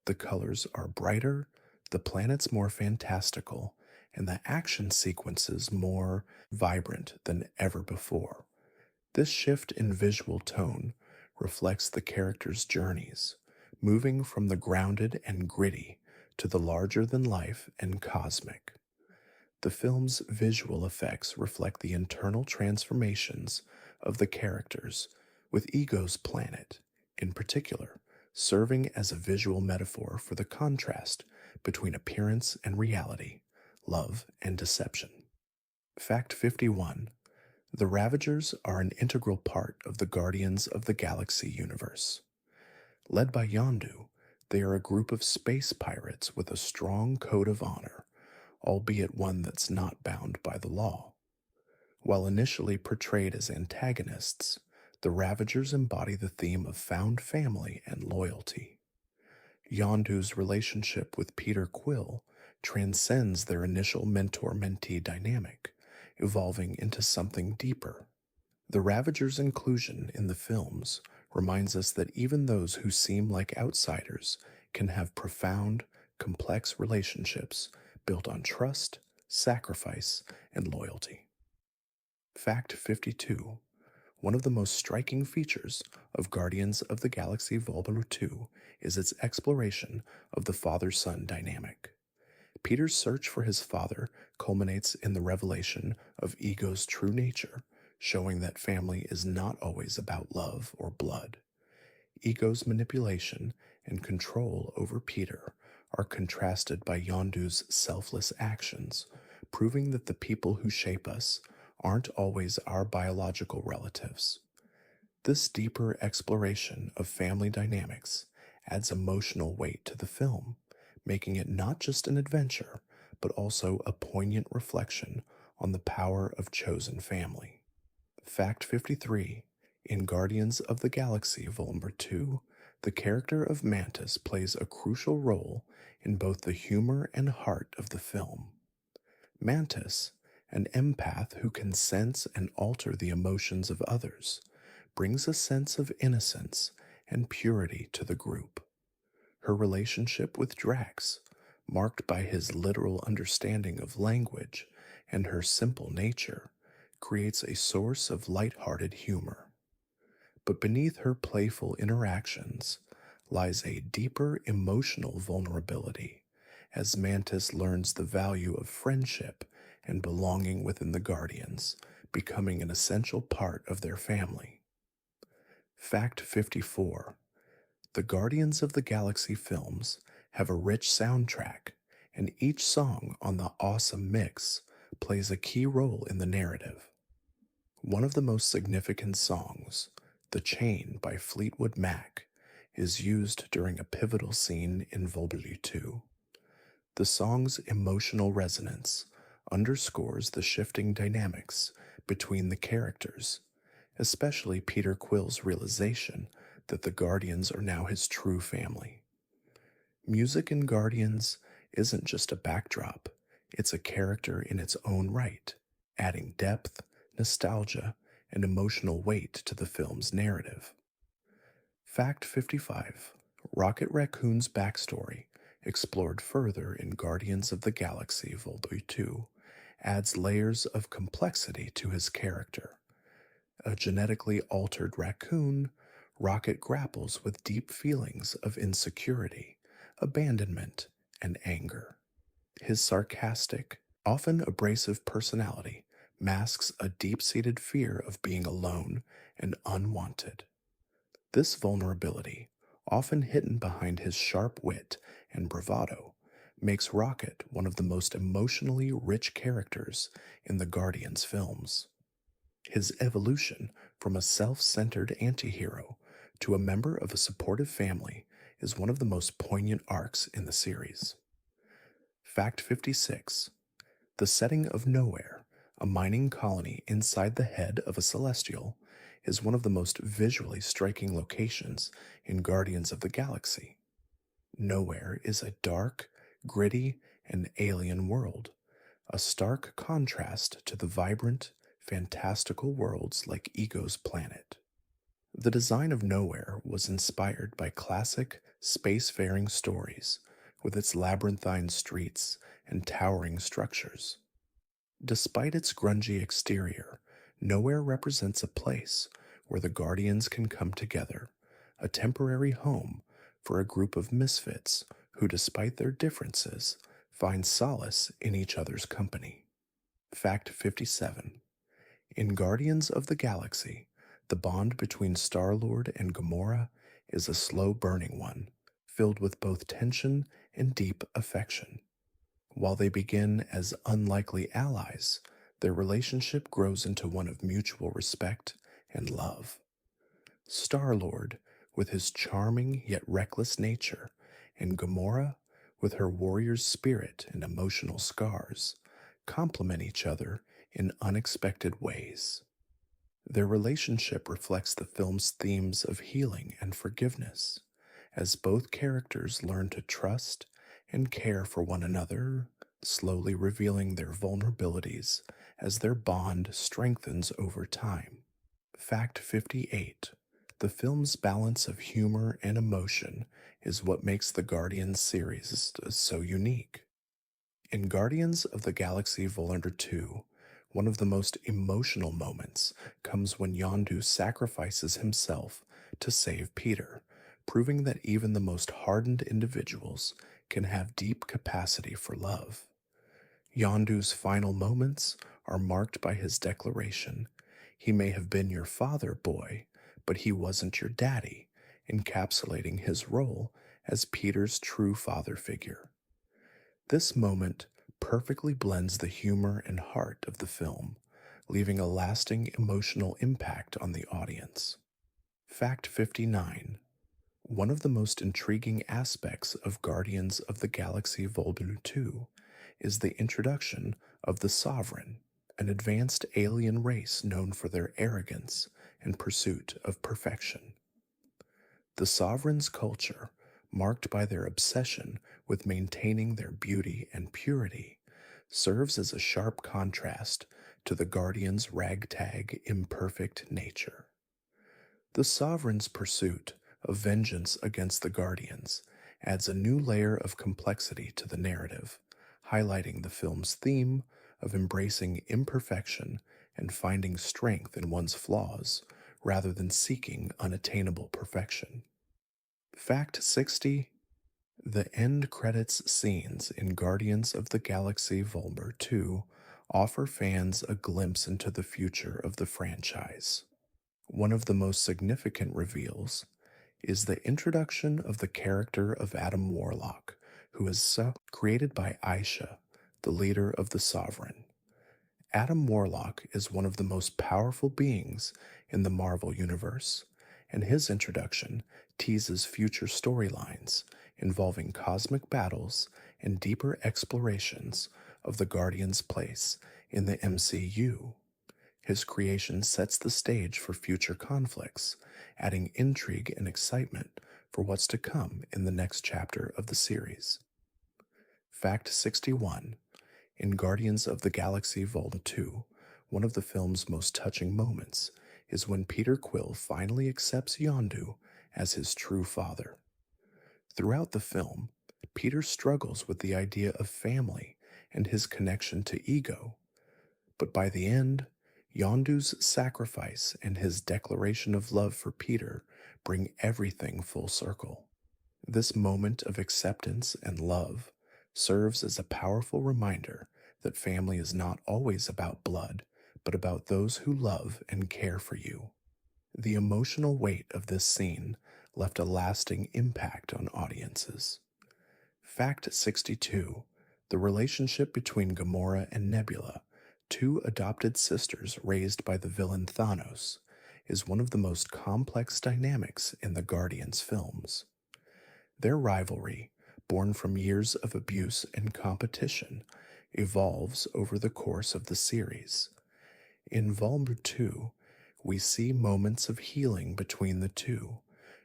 [SPEAKER 1] The colors are brighter, the planets more fantastical, and the action sequences more vibrant than ever before. This shift in visual tone reflects the characters' journeys, moving from the grounded and gritty to the larger than life and cosmic. The film's visual effects reflect the internal transformations of the characters, with Ego's planet, in particular, serving as a visual metaphor for the contrast between appearance and reality, love and deception. Fact 51. The Ravagers are an integral part of the Guardians of the Galaxy universe. Led by Yondu, they are a group of space pirates with a strong code of honor, albeit one that's not bound by the law. While initially portrayed as antagonists, the Ravagers embody the theme of found family and loyalty. Yondu's relationship with Peter Quill transcends their initial mentor mentee dynamic, evolving into something deeper. The Ravagers' inclusion in the films reminds us that even those who seem like outsiders can have profound, complex relationships built on trust, sacrifice, and loyalty. Fact 52. One of the most striking features of Guardians of the Galaxy Vol. 2 is its exploration of the father-son dynamic. Peter's search for his father culminates in the revelation of Ego's true nature, showing that family is not always about love or blood. Ego's manipulation and control over Peter are contrasted by Yondu's selfless actions, proving that the people who shape us aren't always our biological relatives. This deeper exploration of family dynamics adds emotional weight to the film, making it not just an adventure, but also a poignant reflection on the power of chosen family. Fact 53. In Guardians of the Galaxy Vol. 2, the character of Mantis plays a crucial role in both the humor and heart of the film. Mantis, an empath who can sense and alter the emotions of others, brings a sense of innocence and purity to the group. Her relationship with Drax, marked by his literal understanding of language and her simple nature, creates a source of light-hearted humor. But beneath her playful interactions lies a deeper emotional vulnerability, as Mantis learns the value of friendship and belonging within the Guardians, becoming an essential part of their family. Fact 54. The Guardians of the Galaxy films have a rich soundtrack, and each song on the Awesome Mix plays a key role in the narrative. One of the most significant songs, The Chain by Fleetwood Mac, is used during a pivotal scene in Vol. 2. The song's emotional resonance underscores the shifting dynamics between the characters, especially Peter Quill's realization that the Guardians are now his true family. Music in Guardians isn't just a backdrop, it's a character in its own right, adding depth, nostalgia, and emotional weight to the film's narrative. Fact 55. Rocket Raccoon's backstory, explored further in Guardians of the Galaxy Vol. 2, adds layers of complexity to his character. A genetically altered raccoon, Rocket grapples with deep feelings of insecurity, abandonment, and anger. His sarcastic, often abrasive personality masks a deep-seated fear of being alone and unwanted. This vulnerability, often hidden behind his sharp wit and bravado, makes Rocket one of the most emotionally rich characters in the Guardians films. His evolution from a self-centered anti-hero to a member of a supportive family is one of the most poignant arcs in the series. Fact 56. The setting of Nowhere, a mining colony inside the head of a celestial, is one of the most visually striking locations in Guardians of the Galaxy. Nowhere is a dark, gritty, and alien world, a stark contrast to the vibrant, fantastical worlds like Ego's planet. The design of Nowhere was inspired by classic spacefaring stories, with its labyrinthine streets and towering structures. Despite its grungy exterior, Nowhere represents a place where the Guardians can come together, a temporary home for a group of misfits who, despite their differences, find solace in each other's company. Fact 57. In Guardians of the Galaxy, the bond between Star-Lord and Gamora is a slow burning one, filled with both tension and deep affection. While they begin as unlikely allies, their relationship grows into one of mutual respect and love. Star-Lord, with his charming yet reckless nature, and Gamora, with her warrior's spirit and emotional scars, complement each other in unexpected ways. Their relationship reflects the film's themes of healing and forgiveness, as both characters learn to trust and care for one another, slowly revealing their vulnerabilities as their bond strengthens over time. Fact 58. The film's balance of humor and emotion is what makes the Guardians series so unique. In Guardians of the Galaxy Vol. 2, one of the most emotional moments comes when Yondu sacrifices himself to save Peter, proving that even the most hardened individuals can have deep capacity for love. Yondu's final moments are marked by his declaration, "He may have been your father, boy, but he wasn't your daddy," encapsulating his role as Peter's true father figure. This moment perfectly blends the humor and heart of the film, leaving a lasting emotional impact on the audience. Fact 59. One of the most intriguing aspects of Guardians of the Galaxy Vol. 2 is the introduction of the Sovereign, an advanced alien race known for their arrogance and pursuit of perfection. The Sovereign's culture, marked by their obsession with maintaining their beauty and purity, serves as a sharp contrast to the Guardian's ragtag, imperfect nature. The Sovereign's pursuit of vengeance against the Guardians adds a new layer of complexity to the narrative, highlighting the film's theme of embracing imperfection and finding strength in one's flaws rather than seeking unattainable perfection. Fact 60. The end credits scenes in Guardians of the Galaxy Vol. 2 offer fans a glimpse into the future of the franchise. One of the most significant reveals is the introduction of the character of Adam Warlock, who is created by Aisha, the leader of the Sovereign. Adam Warlock is one of the most powerful beings in the Marvel Universe, and his introduction teases future storylines involving cosmic battles and deeper explorations of the Guardian's place in the MCU. His creation sets the stage for future conflicts, adding intrigue and excitement for what's to come in the next chapter of the series. Fact 61. In Guardians of the Galaxy Vol. 2, one of the film's most touching moments is when Peter Quill finally accepts Yondu as his true father. Throughout the film, Peter struggles with the idea of family and his connection to ego, but by the end, Yondu's sacrifice and his declaration of love for Peter bring everything full circle. This moment of acceptance and love serves as a powerful reminder that family is not always about blood, but about those who love and care for you. The emotional weight of this scene left a lasting impact on audiences. Fact 62. The relationship between Gamora and Nebula, two adopted sisters raised by the villain Thanos, is one of the most complex dynamics in the Guardians films. Their rivalry, born from years of abuse and competition, evolves over the course of the series. In Vol. 2, we see moments of healing between the two,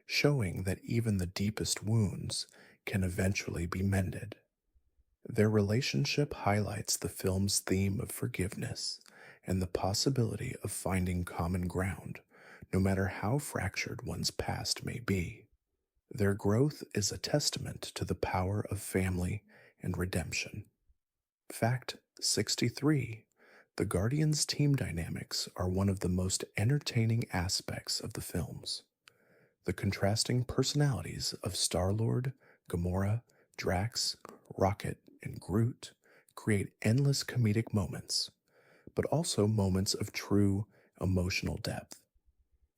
[SPEAKER 1] showing that even the deepest wounds can eventually be mended. Their relationship highlights the film's theme of forgiveness and the possibility of finding common ground, no matter how fractured one's past may be. Their growth is a testament to the power of family and redemption. Fact 63. The Guardians' team dynamics are one of the most entertaining aspects of the films. The contrasting personalities of Star-Lord, Gamora, Drax, Rocket, and Groot create endless comedic moments, but also moments of true emotional depth.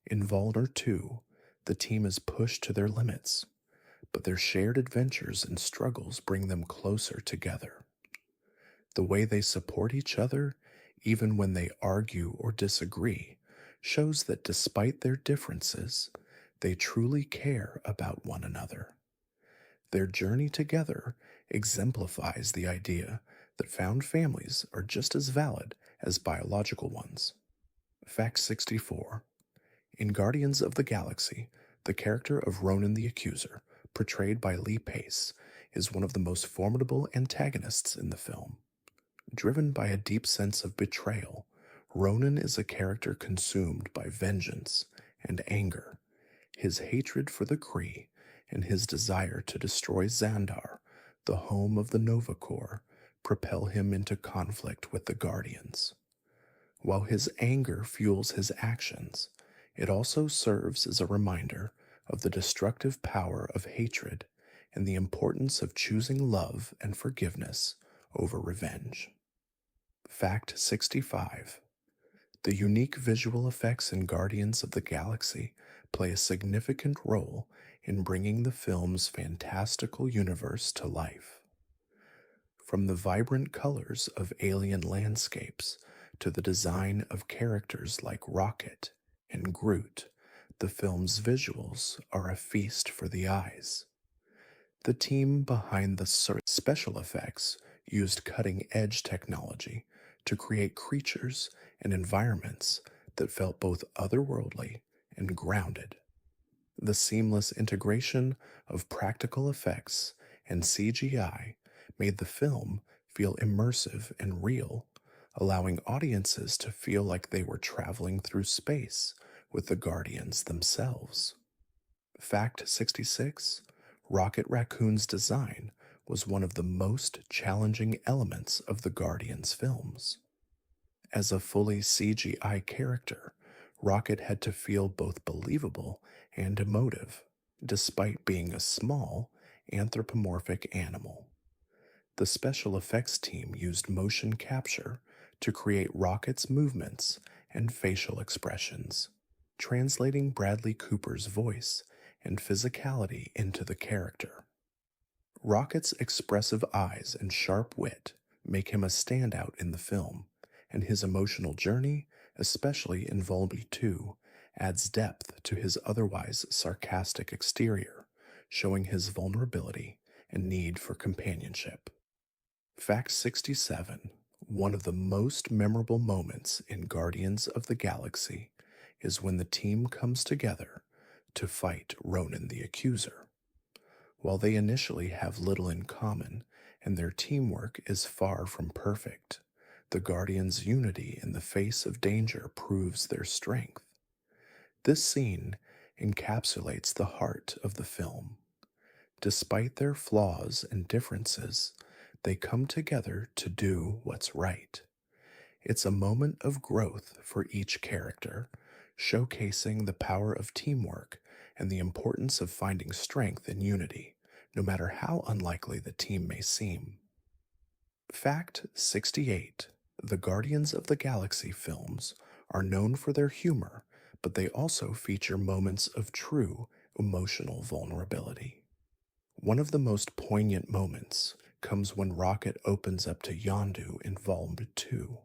[SPEAKER 1] In Vulner 2, the team is pushed to their limits, but their shared adventures and struggles bring them closer together. The way they support each other, even when they argue or disagree, shows that despite their differences, they truly care about one another. Their journey together exemplifies the idea that found families are just as valid as biological ones. Fact 64. In Guardians of the Galaxy, the character of Ronan the Accuser, portrayed by Lee Pace, is one of the most formidable antagonists in the film. Driven by a deep sense of betrayal, Ronan is a character consumed by vengeance and anger. His hatred for the Kree and his desire to destroy Xandar, the home of the Nova Corps, propel him into conflict with the Guardians. While his anger fuels his actions, it also serves as a reminder of the destructive power of hatred and the importance of choosing love and forgiveness over revenge. Fact 65. The unique visual effects in Guardians of the Galaxy play a significant role in bringing the film's fantastical universe to life. From the vibrant colors of alien landscapes to the design of characters like Rocket and Groot, the film's visuals are a feast for the eyes. The team behind the special effects used cutting-edge technology to create creatures and environments that felt both otherworldly and grounded. The seamless integration of practical effects and CGI made the film feel immersive and real, allowing audiences to feel like they were traveling through space with the Guardians themselves. Fact 66. Rocket Raccoon's design was one of the most challenging elements of the Guardians films. As a fully CGI character, Rocket had to feel both believable and emotive, despite being a small, anthropomorphic animal. The special effects team used motion capture to create Rocket's movements and facial expressions, translating Bradley Cooper's voice and physicality into the character. Rocket's expressive eyes and sharp wit make him a standout in the film, and his emotional journey, especially in Volby 2, adds depth to his otherwise sarcastic exterior, showing his vulnerability and need for companionship. Fact 67. One of the most memorable moments in Guardians of the Galaxy is when the team comes together to fight Ronan the Accuser. While they initially have little in common and their teamwork is far from perfect, the Guardians' unity in the face of danger proves their strength. This scene encapsulates the heart of the film. Despite their flaws and differences, they come together to do what's right. It's a moment of growth for each character, showcasing the power of teamwork and the importance of finding strength in unity, no matter how unlikely the team may seem. Fact 68. The Guardians of the Galaxy films are known for their humor, but they also feature moments of true emotional vulnerability. One of the most poignant moments comes when Rocket opens up to Yondu in Volb 2.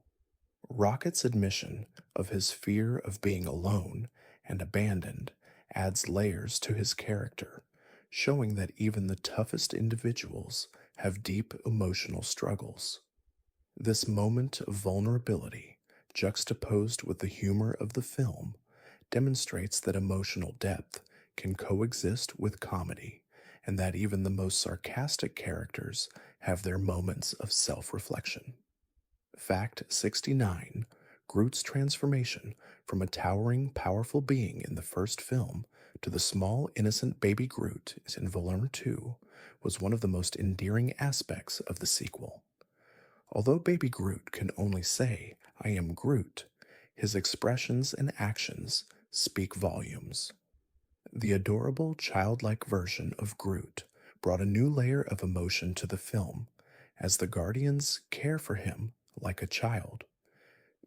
[SPEAKER 1] Rocket's admission of his fear of being alone and abandoned adds layers to his character, showing that even the toughest individuals have deep emotional struggles. This moment of vulnerability, juxtaposed with the humor of the film, demonstrates that emotional depth can coexist with comedy, and that even the most sarcastic characters have their moments of self-reflection. Fact 69. Groot's transformation from a towering, powerful being in the first film to the small, innocent baby Groot in Volume 2 was one of the most endearing aspects of the sequel. Although Baby Groot can only say, "I am Groot," his expressions and actions speak volumes. The adorable, childlike version of Groot brought a new layer of emotion to the film, as the Guardians care for him like a child.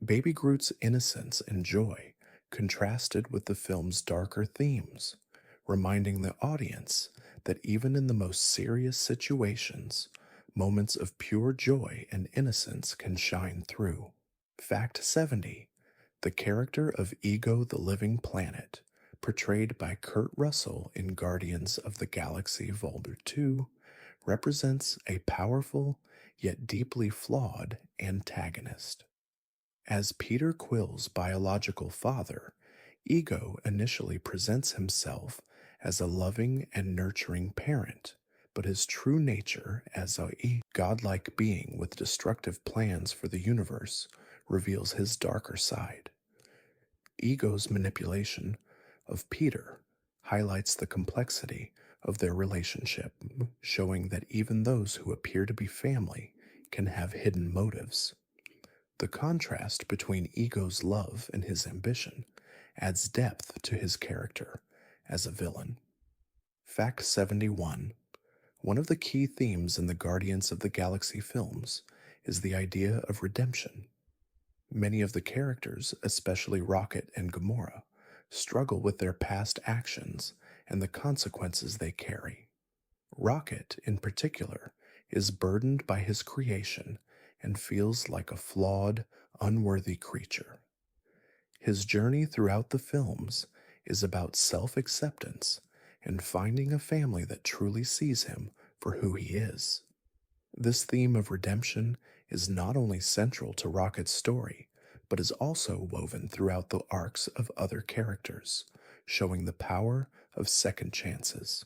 [SPEAKER 1] Baby Groot's innocence and joy contrasted with the film's darker themes, reminding the audience that even in the most serious situations, moments of pure joy and innocence can shine through. Fact 70: the character of Ego the Living Planet, portrayed by Kurt Russell in Guardians of the Galaxy Vol. 2, represents a powerful yet deeply flawed antagonist. As Peter Quill's biological father, Ego initially presents himself as a loving and nurturing parent, but his true nature as a godlike being with destructive plans for the universe reveals his darker side. Ego's manipulation of Peter highlights the complexity of their relationship, showing that even those who appear to be family can have hidden motives. The contrast between Ego's love and his ambition adds depth to his character as a villain. Fact 71: one of the key themes in the Guardians of the Galaxy films is the idea of redemption. Many of the characters, especially Rocket and Gamora, struggle with their past actions and the consequences they carry. Rocket, in particular, is burdened by his creation and feels like a flawed, unworthy creature. His journey throughout the films is about self acceptance and finding a family that truly sees him for who he is. This theme of redemption is not only central to Rocket's story, but is also woven throughout the arcs of other characters, showing the power of second chances.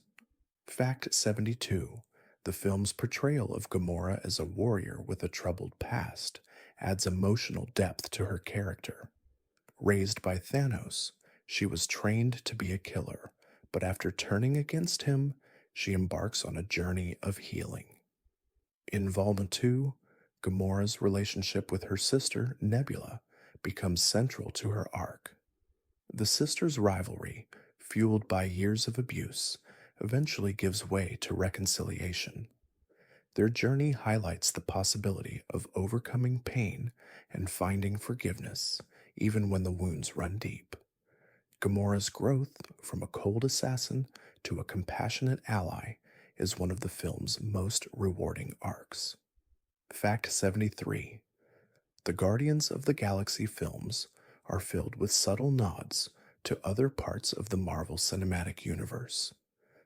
[SPEAKER 1] Fact 72: the film's portrayal of Gamora as a warrior with a troubled past adds emotional depth to her character. Raised by Thanos, she was trained to be a killer, but after turning against him, she embarks on a journey of healing. In Volume 2, Gamora's relationship with her sister, Nebula, becomes central to her arc. The sisters' rivalry, fueled by years of abuse, eventually gives way to reconciliation. Their journey highlights the possibility of overcoming pain and finding forgiveness, even when the wounds run deep. Gamora's growth from a cold assassin to a compassionate ally is one of the film's most rewarding arcs. Fact 73: the Guardians of the Galaxy films are filled with subtle nods to other parts of the Marvel Cinematic Universe.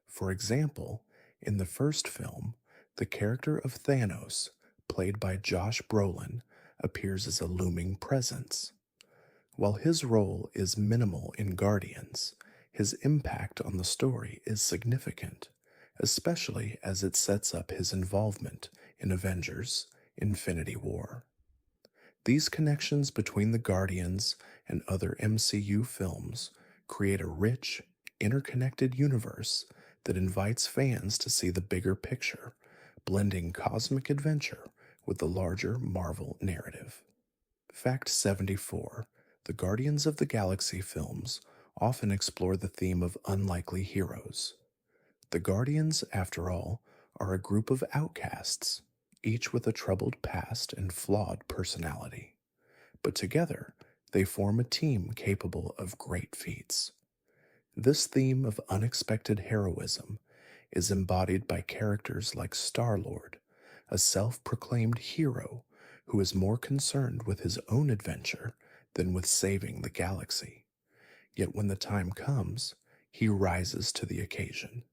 [SPEAKER 1] For example, in the first film, the character of Thanos, played by Josh Brolin, appears as a looming presence. While his role is minimal in Guardians, his impact on the story is significant, especially as it sets up his involvement in Avengers: Infinity War. These connections between the Guardians and other MCU films create a rich, interconnected universe that invites fans to see the bigger picture, blending cosmic adventure with the larger Marvel narrative. Fact 74: the Guardians of the Galaxy films often explore the theme of unlikely heroes. The Guardians, after all, are a group of outcasts, each with a troubled past and flawed personality. But together, they form a team capable of great feats. This theme of unexpected heroism is embodied by characters like Star-Lord, a self-proclaimed hero who is more concerned with his own adventure than with saving the galaxy. Yet when the time comes, he rises to the occasion.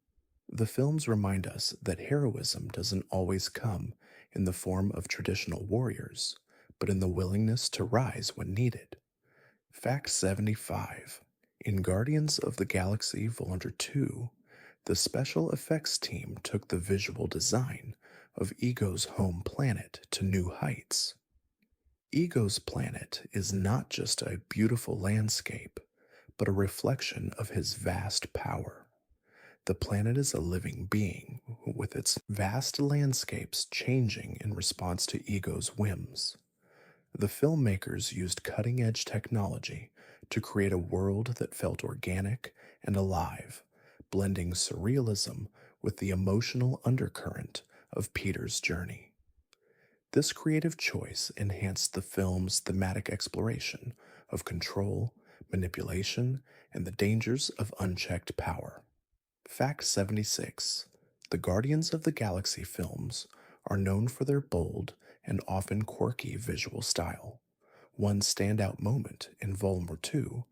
[SPEAKER 1] The films remind us that heroism doesn't always come in the form of traditional warriors, but in the willingness to rise when needed. Fact 75: in Guardians of the Galaxy Vol. 2, the special effects team took the visual design of Ego's home planet to new heights. Ego's planet is not just a beautiful landscape, but a reflection of his vast power. The planet is a living being with its vast landscapes changing in response to Ego's whims. The filmmakers used cutting edge technology to create a world that felt organic and alive, blending surrealism with the emotional undercurrent of Peter's journey. This creative choice enhanced the film's thematic exploration of control, manipulation, and the dangers of unchecked power. Fact 76. The Guardians of the Galaxy films are known for their bold and often quirky visual style. One standout moment in Volume 2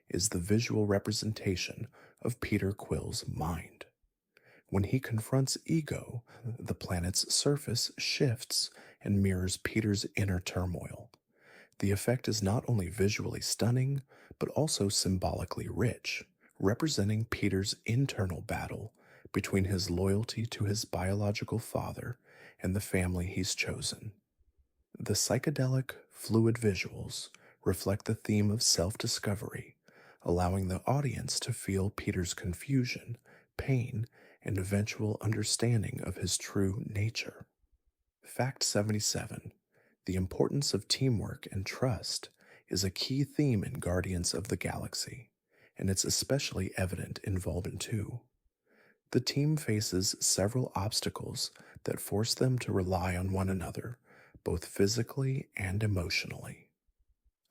[SPEAKER 1] is the visual representation of Peter Quill's mind. When he confronts Ego, the planet's surface shifts and mirrors Peter's inner turmoil. The effect is not only visually stunning, but also symbolically rich, representing Peter's internal battle between his loyalty to his biological father and the family he's chosen. The psychedelic, fluid visuals reflect the theme of self discovery, allowing the audience to feel Peter's confusion, pain, and eventual understanding of his true nature. Fact 77. The importance of teamwork and trust is a key theme in Guardians of the Galaxy, and it's especially evident in Volume 2. The team faces several obstacles that force them to rely on one another, both physically and emotionally.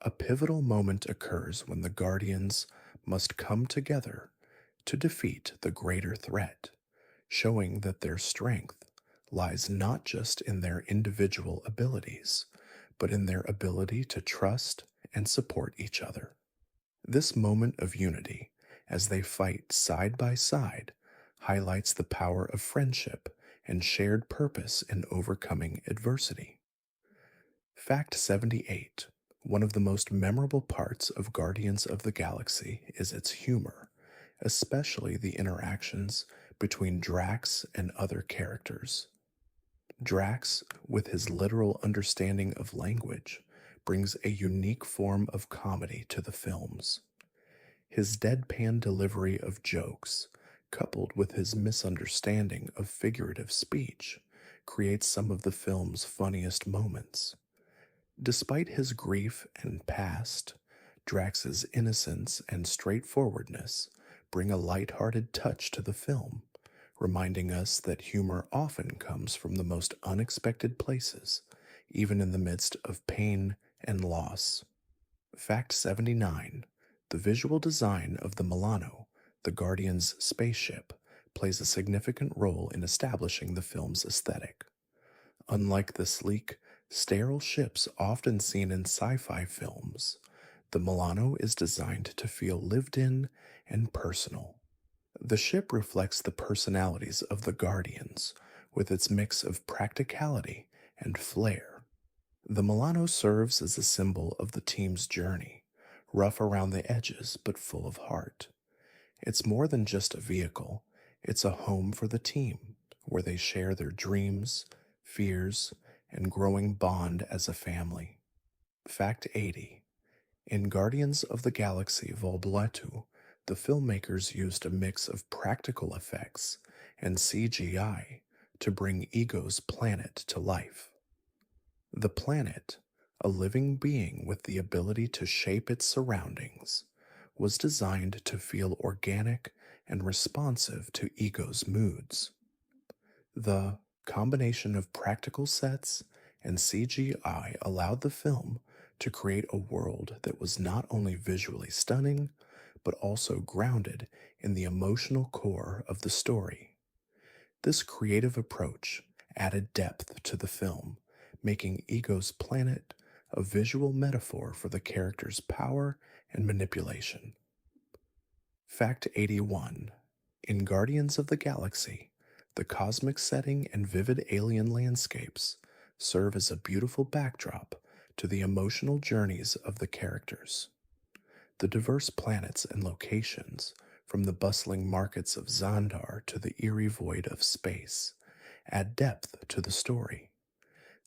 [SPEAKER 1] A pivotal moment occurs when the Guardians must come together to defeat the greater threat, showing that their strength lies not just in their individual abilities, but in their ability to trust and support each other. This moment of unity, as they fight side by side, highlights the power of friendship and shared purpose in overcoming adversity. Fact 78. One of the most memorable parts of Guardians of the Galaxy is its humor, especially the interactions between Drax and other characters. Drax, with his literal understanding of language, brings a unique form of comedy to the films. His deadpan delivery of jokes, coupled with his misunderstanding of figurative speech, creates some of the film's funniest moments. Despite his grief and past, Drax's innocence and straightforwardness bring a light-hearted touch to the film, reminding us that humor often comes from the most unexpected places, even in the midst of pain and loss. Fact 79. The visual design of the Milano, the Guardian's spaceship, plays a significant role in establishing the film's aesthetic. Unlike the sleek, sterile ships often seen in sci-fi films, the Milano is designed to feel lived in and personal. The ship reflects the personalities of the Guardians, with its mix of practicality and flair. The Milano serves as a symbol of the team's journey, rough around the edges but full of heart. It's more than just a vehicle, it's a home for the team, where they share their dreams, fears, and growing bond as a family. Fact 80. In Guardians of the Galaxy Vol. 2, the filmmakers used a mix of practical effects and CGI to bring Ego's planet to life. The planet, a living being with the ability to shape its surroundings, was designed to feel organic and responsive to Ego's moods. The combination of practical sets and CGI allowed the film to create a world that was not only visually stunning, but also grounded in the emotional core of the story. This creative approach added depth to the film, making Ego's planet a visual metaphor for the character's power and manipulation. Fact 81. In Guardians of the Galaxy, the cosmic setting and vivid alien landscapes serve as a beautiful backdrop to the emotional journeys of the characters. The diverse planets and locations, from the bustling markets of Xandar to the eerie void of space, add depth to the story.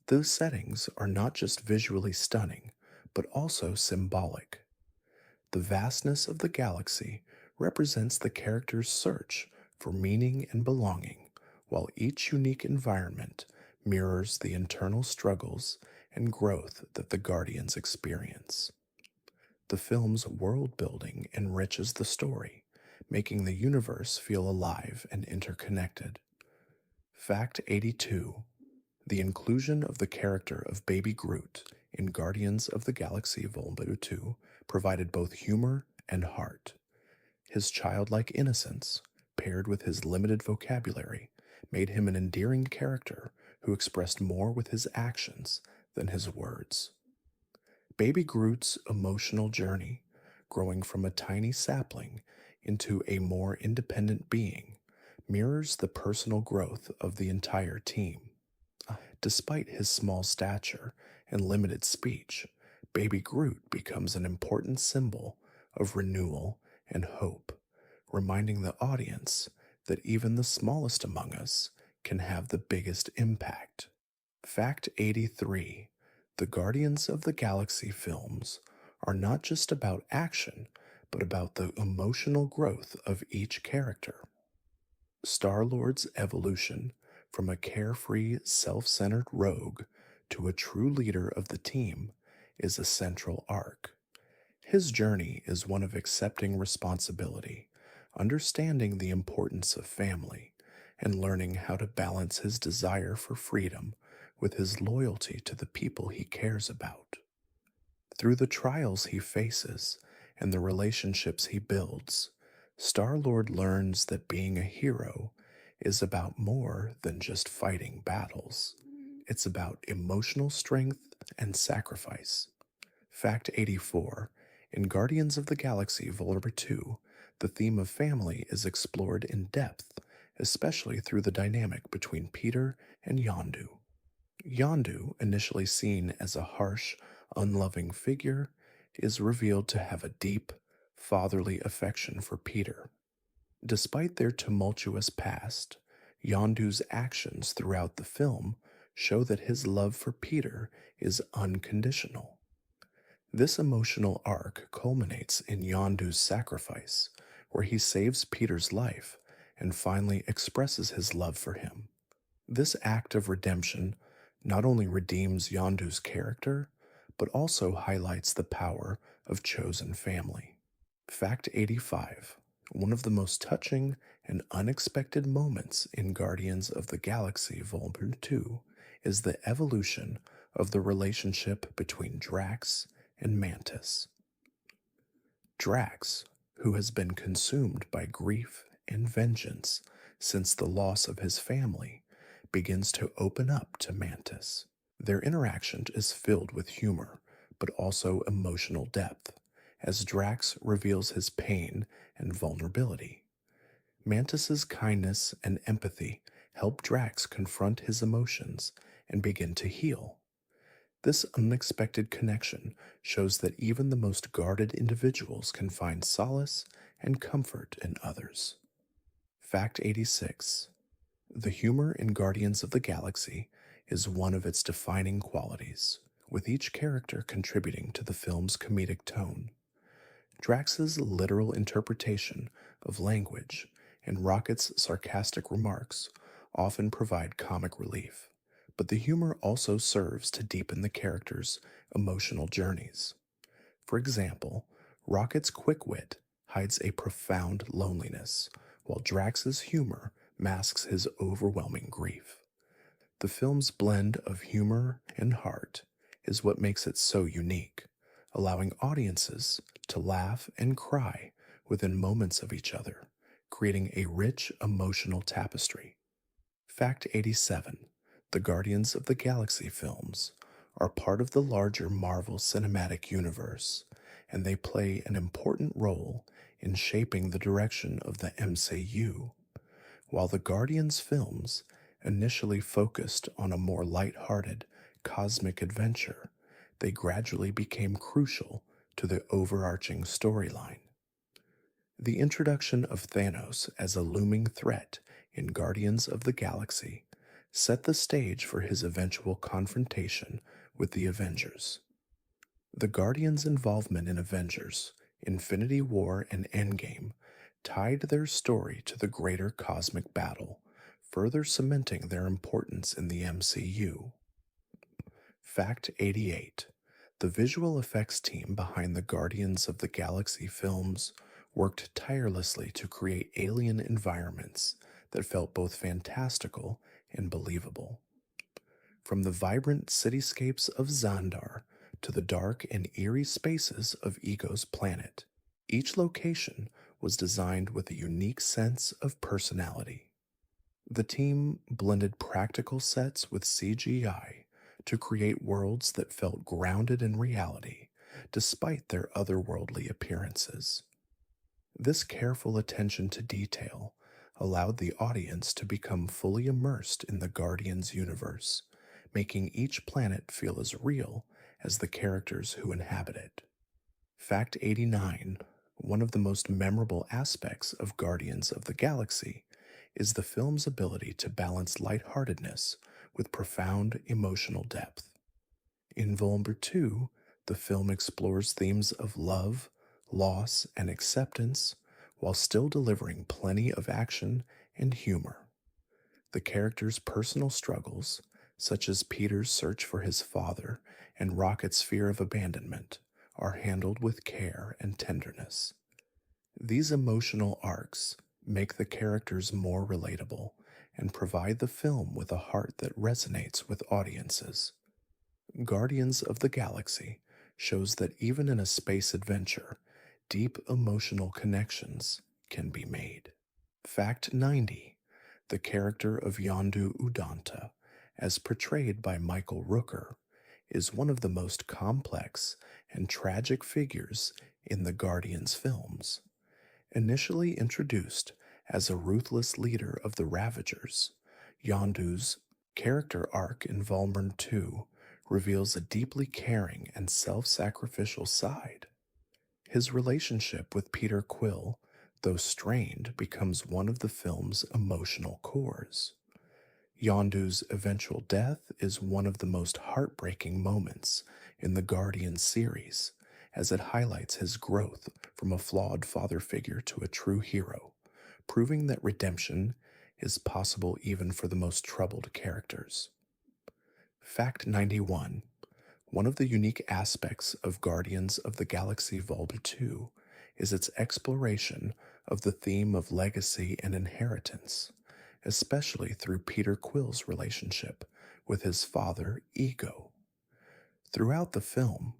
[SPEAKER 1] Those settings are not just visually stunning, but also symbolic. The vastness of the galaxy represents the character's search for meaning and belonging, while each unique environment mirrors the internal struggles and growth that the Guardians experience. The film's world building enriches the story, making the universe feel alive and interconnected. Fact 82: the inclusion of the character of Baby Groot in Guardians of the Galaxy Volume 2 provided both humor and heart. His childlike innocence, paired with his limited vocabulary, made him an endearing character who expressed more with his actions than his words. Baby Groot's emotional journey, growing from a tiny sapling into a more independent being, mirrors the personal growth of the entire team. Despite his small stature and limited speech, Baby Groot becomes an important symbol of renewal and hope, reminding the audience that even the smallest among us can have the biggest impact. Fact 83: the Guardians of the Galaxy films are not just about action, but about the emotional growth of each character. Star-Lord's evolution from a carefree, self-centered rogue to a true leader of the team is a central arc. His journey is one of accepting responsibility, understanding the importance of family, and learning how to balance his desire for freedom with his loyalty to the people he cares about. Through the trials he faces and the relationships he builds, Star-Lord learns that being a hero is about more than just fighting battles. It's about emotional strength and sacrifice. Fact 84: in Guardians of the Galaxy Volume 2, the theme of family is explored in depth, especially through the dynamic between Peter and Yondu. Yondu, initially seen as a harsh, unloving figure, is revealed to have a deep, fatherly affection for Peter. Despite their tumultuous past, Yondu's actions throughout the film show that his love for Peter is unconditional. This emotional arc culminates in Yondu's sacrifice, where he saves Peter's life and finally expresses his love for him. This act of redemption not only redeems Yondu's character, but also highlights the power of chosen family. Fact 85: one of the most touching and unexpected moments in Guardians of the Galaxy Volume 2 is the evolution of the relationship between Drax and Mantis. Drax, who has been consumed by grief and vengeance since the loss of his family, begins to open up to Mantis. Their interaction is filled with humor, but also emotional depth, as Drax reveals his pain and vulnerability. Mantis's kindness and empathy help Drax confront his emotions and begin to heal. This unexpected connection shows that even the most guarded individuals can find solace and comfort in others. Fact 86: the humor in Guardians of the Galaxy is one of its defining qualities, with each character contributing to the film's comedic tone. Drax's literal interpretation of language and Rocket's sarcastic remarks often provide comic relief, but the humor also serves to deepen the characters' emotional journeys. For example, Rocket's quick wit hides a profound loneliness, while Drax's humor masks his overwhelming grief. The film's blend of humor and heart is what makes it so unique, allowing audiences to laugh and cry within moments of each other, creating a rich emotional tapestry. Fact 87: the Guardians of the Galaxy films are part of the larger Marvel Cinematic Universe, and they play an important role in shaping the direction of the MCU. While the Guardians films initially focused on a more light-hearted, cosmic adventure, they gradually became crucial to the overarching storyline. The introduction of Thanos as a looming threat in Guardians of the Galaxy set the stage for his eventual confrontation with the Avengers. The Guardians' involvement in Avengers, Infinity War, and Endgame tied their story to the greater cosmic battle, further cementing their importance in the MCU. Fact 88. The visual effects team behind the Guardians of the Galaxy films worked tirelessly to create alien environments that felt both fantastical and believable. From the vibrant cityscapes of Xandar to the dark and eerie spaces of Ego's planet, each location was designed with a unique sense of personality. The team blended practical sets with CGI to create worlds that felt grounded in reality despite their otherworldly appearances. This careful attention to detail allowed the audience to become fully immersed in the Guardians universe, making each planet feel as real as the characters who inhabit it. Fact 89. One of the most memorable aspects of Guardians of the Galaxy is the film's ability to balance lightheartedness with profound emotional depth. In Volume 2, the film explores themes of love, loss, and acceptance while still delivering plenty of action and humor. The characters' personal struggles, such as Peter's search for his father and Rocket's fear of abandonment, are handled with care and tenderness. These emotional arcs make the characters more relatable and provide the film with a heart that resonates with audiences. Guardians of the Galaxy shows that even in a space adventure, deep emotional connections can be made. Fact 90. The character of Yondu Udanta, as portrayed by Michael Rooker, is one of the most complex and tragic figures in the Guardians films. Initially introduced as a ruthless leader of the Ravagers, Yondu's character arc in Volume 2 reveals a deeply caring and self-sacrificial side. His relationship with Peter Quill, though strained, becomes one of the film's emotional cores. Yondu's eventual death is one of the most heartbreaking moments in the Guardians series, as it highlights his growth from a flawed father figure to a true hero, proving that redemption is possible even for the most troubled characters. Fact 91. One of the unique aspects of Guardians of the Galaxy Volume 2 is its exploration of the theme of legacy and inheritance, especially through Peter Quill's relationship with his father, Ego. Throughout the film,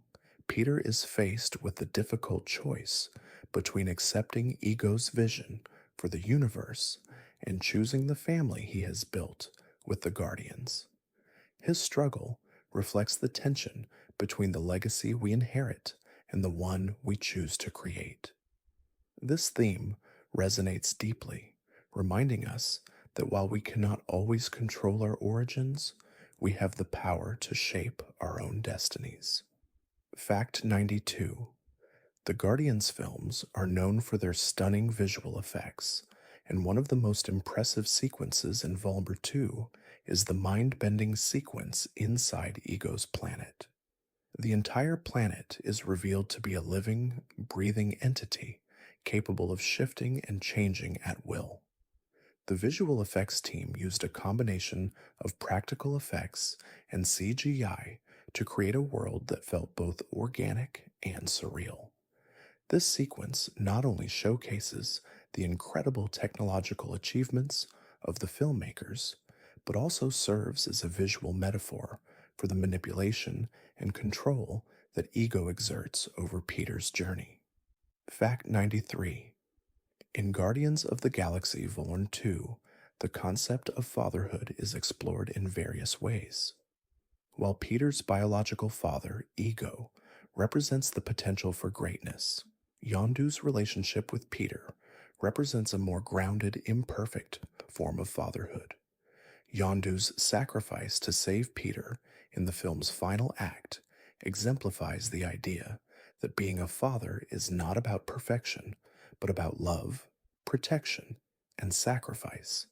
[SPEAKER 1] Peter is faced with the difficult choice between accepting Ego's vision for the universe and choosing the family he has built with the Guardians. His struggle reflects the tension between the legacy we inherit and the one we choose to create. This theme resonates deeply, reminding us that while we cannot always control our origins, we have the power to shape our own destinies. Fact 92. The Guardians films are known for their stunning visual effects, and one of the most impressive sequences in Volume 2 is the mind-bending sequence inside Ego's planet. The entire planet is revealed to be a living, breathing entity capable of shifting and changing at will. The visual effects team used a combination of practical effects and CGI to create a world that felt both organic and surreal. This sequence not only showcases the incredible technological achievements of the filmmakers, but also serves as a visual metaphor for the manipulation and control that Ego exerts over Peter's journey. Fact 93. In Guardians of the Galaxy Volume 2, the concept of fatherhood is explored in various ways. While Peter's biological father, Ego, represents the potential for greatness, Yondu's relationship with Peter represents a more grounded, imperfect form of fatherhood. Yondu's sacrifice to save Peter in the film's final act exemplifies the idea that being a father is not about perfection, but about love, protection, and sacrifice.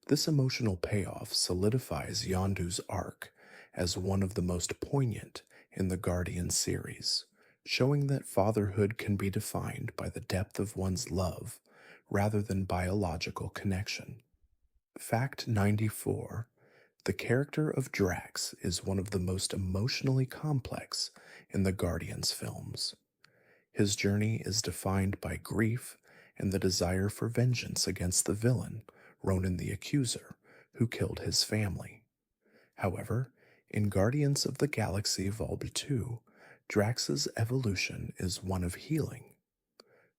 [SPEAKER 1] This emotional payoff solidifies Yondu's arc as one of the most poignant in the Guardian series, showing that fatherhood can be defined by the depth of one's love rather than biological connection. Fact 94. The character of Drax is one of the most emotionally complex in the Guardians films. His journey is defined by grief and the desire for vengeance against the villain, Ronan the Accuser, who killed his family. However, in Guardians of the Galaxy Vol. 2, Drax's evolution is one of healing.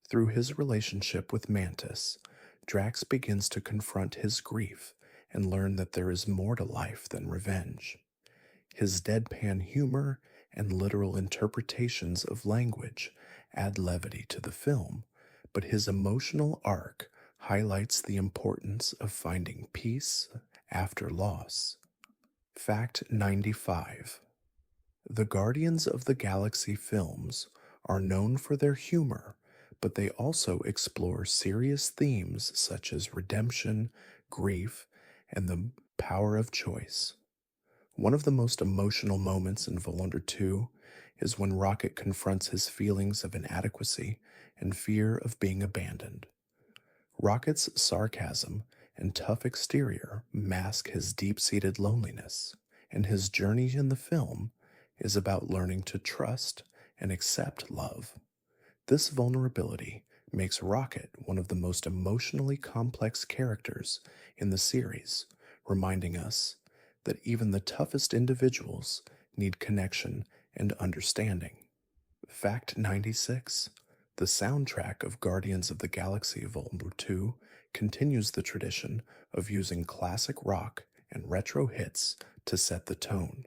[SPEAKER 1] Through his relationship with Mantis, Drax begins to confront his grief and learn that there is more to life than revenge. His deadpan humor and literal interpretations of language add levity to the film, but his emotional arc highlights the importance of finding peace after loss. Fact 95. The Guardians of the Galaxy films are known for their humor, but they also explore serious themes such as redemption, grief, and the power of choice. One of the most emotional moments in Volunder 2 is when Rocket confronts his feelings of inadequacy and fear of being abandoned. Rocket's sarcasm and tough exterior mask his deep-seated loneliness, and his journey in the film is about learning to trust and accept love. This vulnerability makes Rocket one of the most emotionally complex characters in the series, reminding us that even the toughest individuals need connection and understanding. Fact 96. The soundtrack of Guardians of the Galaxy Vol. 2 continues the tradition of using classic rock and retro hits to set the tone.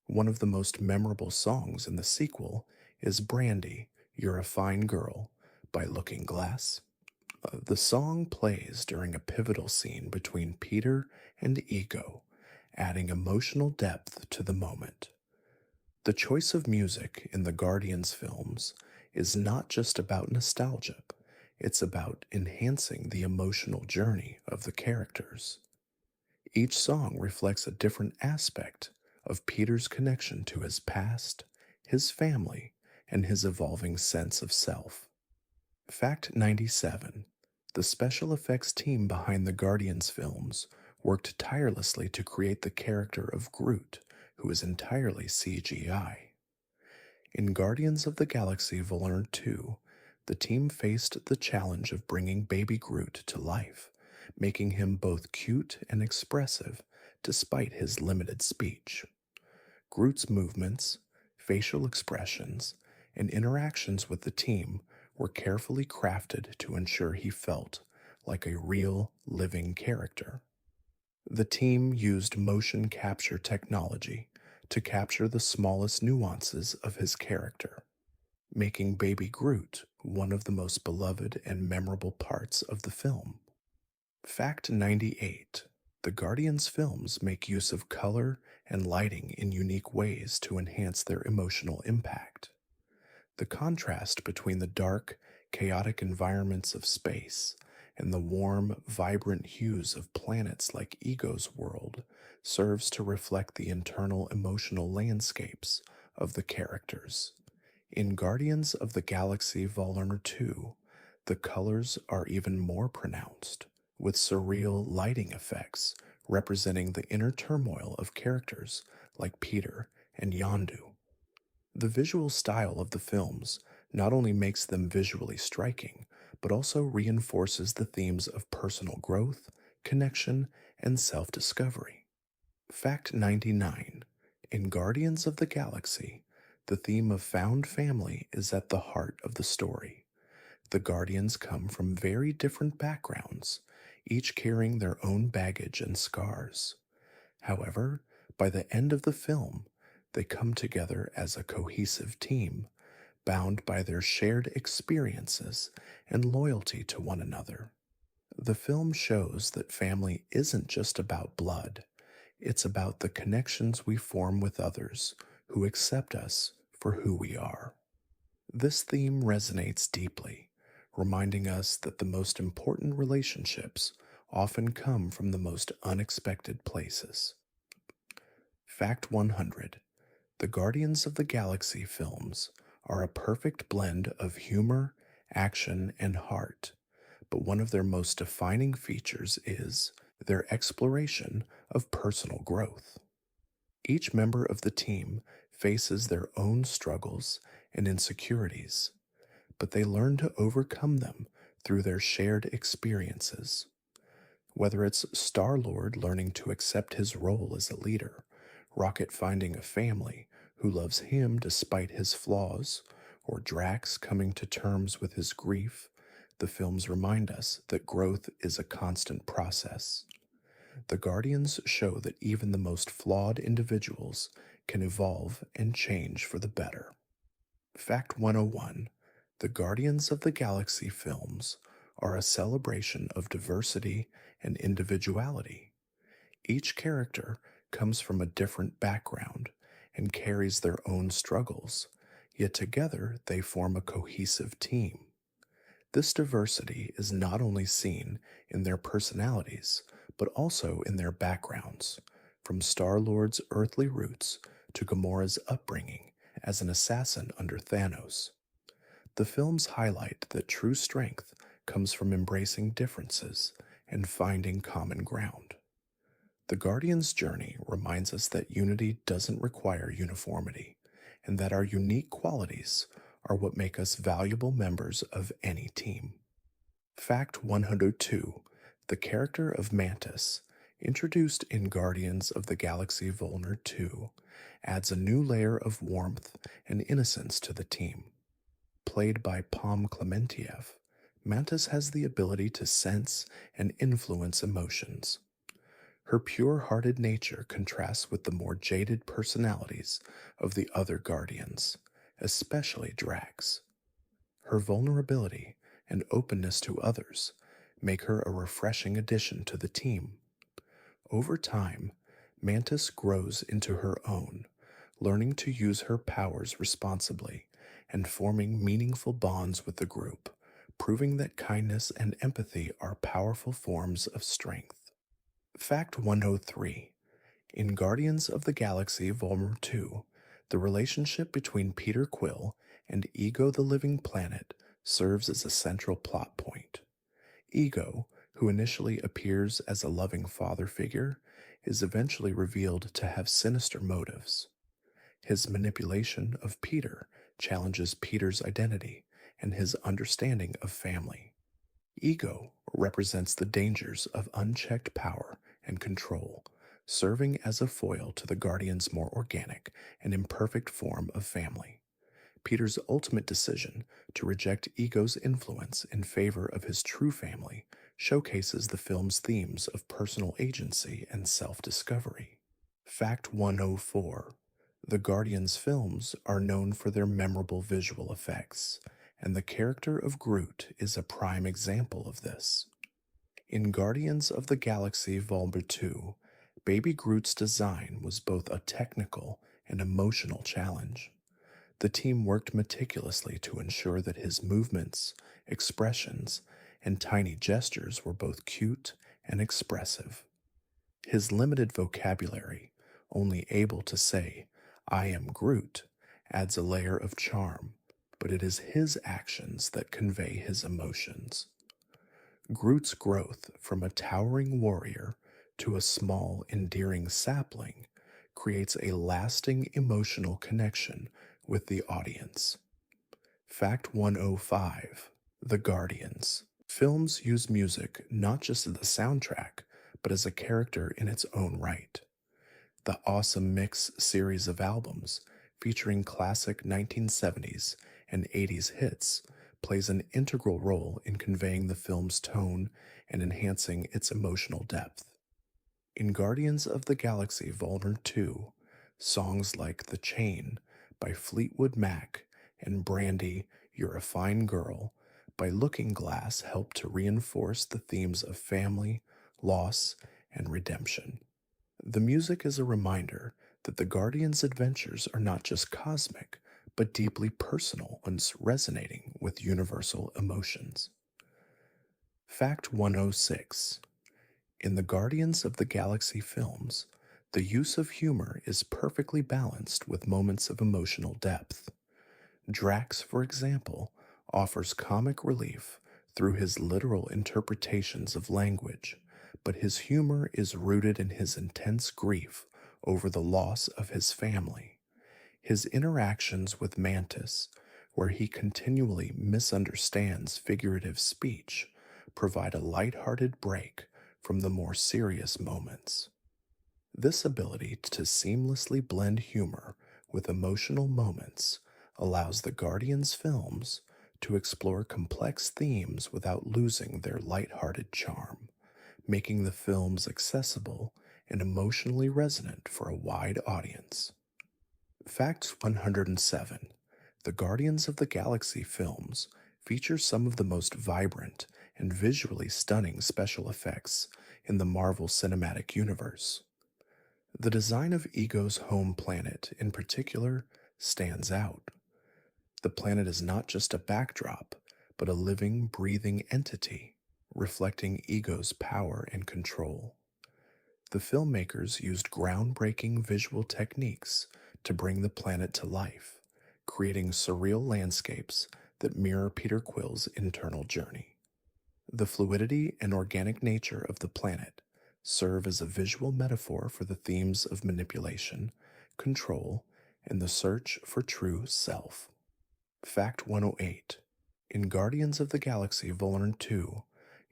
[SPEAKER 1] One of the most memorable songs in the sequel is Brandy, You're a Fine Girl by Looking Glass. The song plays during a pivotal scene between Peter and Ego, adding emotional depth to the moment. The choice of music in the Guardians films is not just about nostalgia, it's about enhancing the emotional journey of the characters. Each song reflects a different aspect of Peter's connection to his past, his family, and his evolving sense of self. Fact 97. The special effects team behind the Guardians films worked tirelessly to create the character of Groot, who is entirely CGI. In Guardians of the Galaxy Vol. 2, the team faced the challenge of bringing baby Groot to life, making him both cute and expressive despite his limited speech. Groot's movements, facial expressions, and interactions with the team were carefully crafted to ensure he felt like a real, living character. The team used motion capture technology to capture the smallest nuances of his character, making Baby Groot one of the most beloved and memorable parts of the film. Fact 98. The Guardians films make use of color and lighting in unique ways to enhance their emotional impact. The contrast between the dark, chaotic environments of space and the warm, vibrant hues of planets like Ego's world serves to reflect the internal emotional landscapes of the characters. In Guardians of the Galaxy Vol. 2, the colors are even more pronounced, with surreal lighting effects representing the inner turmoil of characters like Peter and Yondu. The visual style of the films not only makes them visually striking, but also reinforces the themes of personal growth, connection, and self discovery. Fact 99. In Guardians of the Galaxy, the theme of found family is at the heart of the story. The Guardians come from very different backgrounds, each carrying their own baggage and scars. However, by the end of the film, they come together as a cohesive team, bound by their shared experiences and loyalty to one another. The film shows that family isn't just about blood, it's about the connections we form with others who accept us for who we are. This theme resonates deeply, reminding us that the most important relationships often come from the most unexpected places. Fact 100. The Guardians of the Galaxy films are a perfect blend of humor, action, and heart, but one of their most defining features is their exploration of personal growth. Each member of the team faces their own struggles and insecurities, but they learn to overcome them through their shared experiences. Whether it's Star-Lord learning to accept his role as a leader, Rocket finding a family who loves him despite his flaws, or Drax coming to terms with his grief, the films remind us that growth is a constant process. The Guardians show that even the most flawed individuals can evolve and change for the better. Fact 101: the Guardians of the Galaxy films are a celebration of diversity and individuality. Each character comes from a different background and carries their own struggles, yet together they form a cohesive team. This diversity is not only seen in their personalities, but also in their backgrounds, from Star-Lord's earthly roots to Gamora's upbringing as an assassin under Thanos. The films highlight that true strength comes from embracing differences and finding common ground. The Guardian's journey reminds us that unity doesn't require uniformity, and that our unique qualities are what make us valuable members of any team. Fact 102: the character of Mantis, introduced in Guardians of the Galaxy Vol. 2, adds a new layer of warmth and innocence to the team. Played by Pom Klementieff, Mantis has the ability to sense and influence emotions. Her pure-hearted nature contrasts with the more jaded personalities of the other Guardians, especially Drax. Her vulnerability and openness to others make her a refreshing addition to the team. Over time, Mantis grows into her own, learning to use her powers responsibly and forming meaningful bonds with the group, proving that kindness and empathy are powerful forms of strength. Fact 103: in Guardians of the Galaxy Vol. 2, the relationship between Peter Quill and Ego the Living Planet serves as a central plot point. Ego, who initially appears as a loving father figure, is eventually revealed to have sinister motives. His manipulation of Peter challenges Peter's identity and his understanding of family. Ego represents the dangers of unchecked power and control, serving as a foil to the Guardian's more organic and imperfect form of family. Peter's ultimate decision to reject Ego's influence in favor of his true family showcases the film's themes of personal agency and self-discovery. Fact 104: the Guardians films are known for their memorable visual effects, and the character of Groot is a prime example of this. In Guardians of the Galaxy Vol. 2, Baby Groot's design was both a technical and emotional challenge. The team worked meticulously to ensure that his movements, expressions, and tiny gestures were both cute and expressive. His limited vocabulary, only able to say, "I am Groot," adds a layer of charm, but it is his actions that convey his emotions. Groot's growth from a towering warrior to a small, endearing sapling creates a lasting emotional connection with the audience. Fact 105: the Guardians films use music not just as the soundtrack, but as a character in its own right. The Awesome Mix series of albums, featuring classic 1970s and 80s hits, plays an integral role in conveying the film's tone and enhancing its emotional depth. In Guardians of the Galaxy Vol. 2, songs like The Chain by Fleetwood Mac and Brandy, You're a Fine Girl by Looking Glass help to reinforce the themes of family, loss, and redemption. The music is a reminder that the Guardians' adventures are not just cosmic, but deeply personal ones resonating with universal emotions. Fact 106: in the Guardians of the Galaxy films, the use of humor is perfectly balanced with moments of emotional depth. Drax, for example, offers comic relief through his literal interpretations of language, but his humor is rooted in his intense grief over the loss of his family. His interactions with Mantis, where he continually misunderstands figurative speech, provide a light-hearted break from the more serious moments. This ability to seamlessly blend humor with emotional moments allows the Guardians films to explore complex themes without losing their light-hearted charm, making the films accessible and emotionally resonant for a wide audience. Fact 107: the Guardians of the Galaxy films feature some of the most vibrant and visually stunning special effects in the Marvel Cinematic Universe. The design of Ego's home planet, in particular, stands out. The planet is not just a backdrop, but a living, breathing entity, reflecting Ego's power and control. The filmmakers used groundbreaking visual techniques to bring the planet to life, creating surreal landscapes that mirror Peter Quill's internal journey. The fluidity and organic nature of the planet serve as a visual metaphor for the themes of manipulation, control, and the search for true self. Fact 108: in Guardians of the Galaxy Volume 2,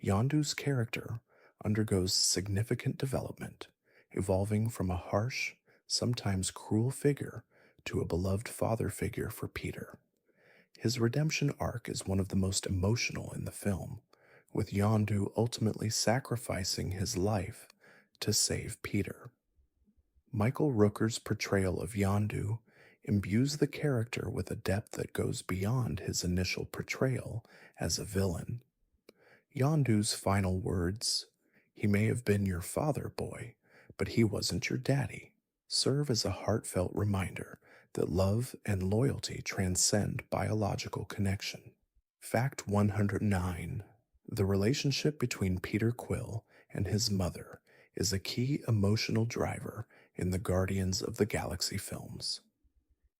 [SPEAKER 1] Yondu's character undergoes significant development, evolving from a harsh, sometimes cruel figure to a beloved father figure for Peter. His redemption arc is one of the most emotional in the film, with Yondu ultimately sacrificing his life to save Peter. Michael Rooker's portrayal of Yondu imbues the character with a depth that goes beyond his initial portrayal as a villain. Yondu's final words, "He may have been your father, boy, but he wasn't your daddy," serve as a heartfelt reminder that love and loyalty transcend biological connection. Fact 109: the relationship between Peter Quill and his mother is a key emotional driver in the Guardians of the Galaxy films.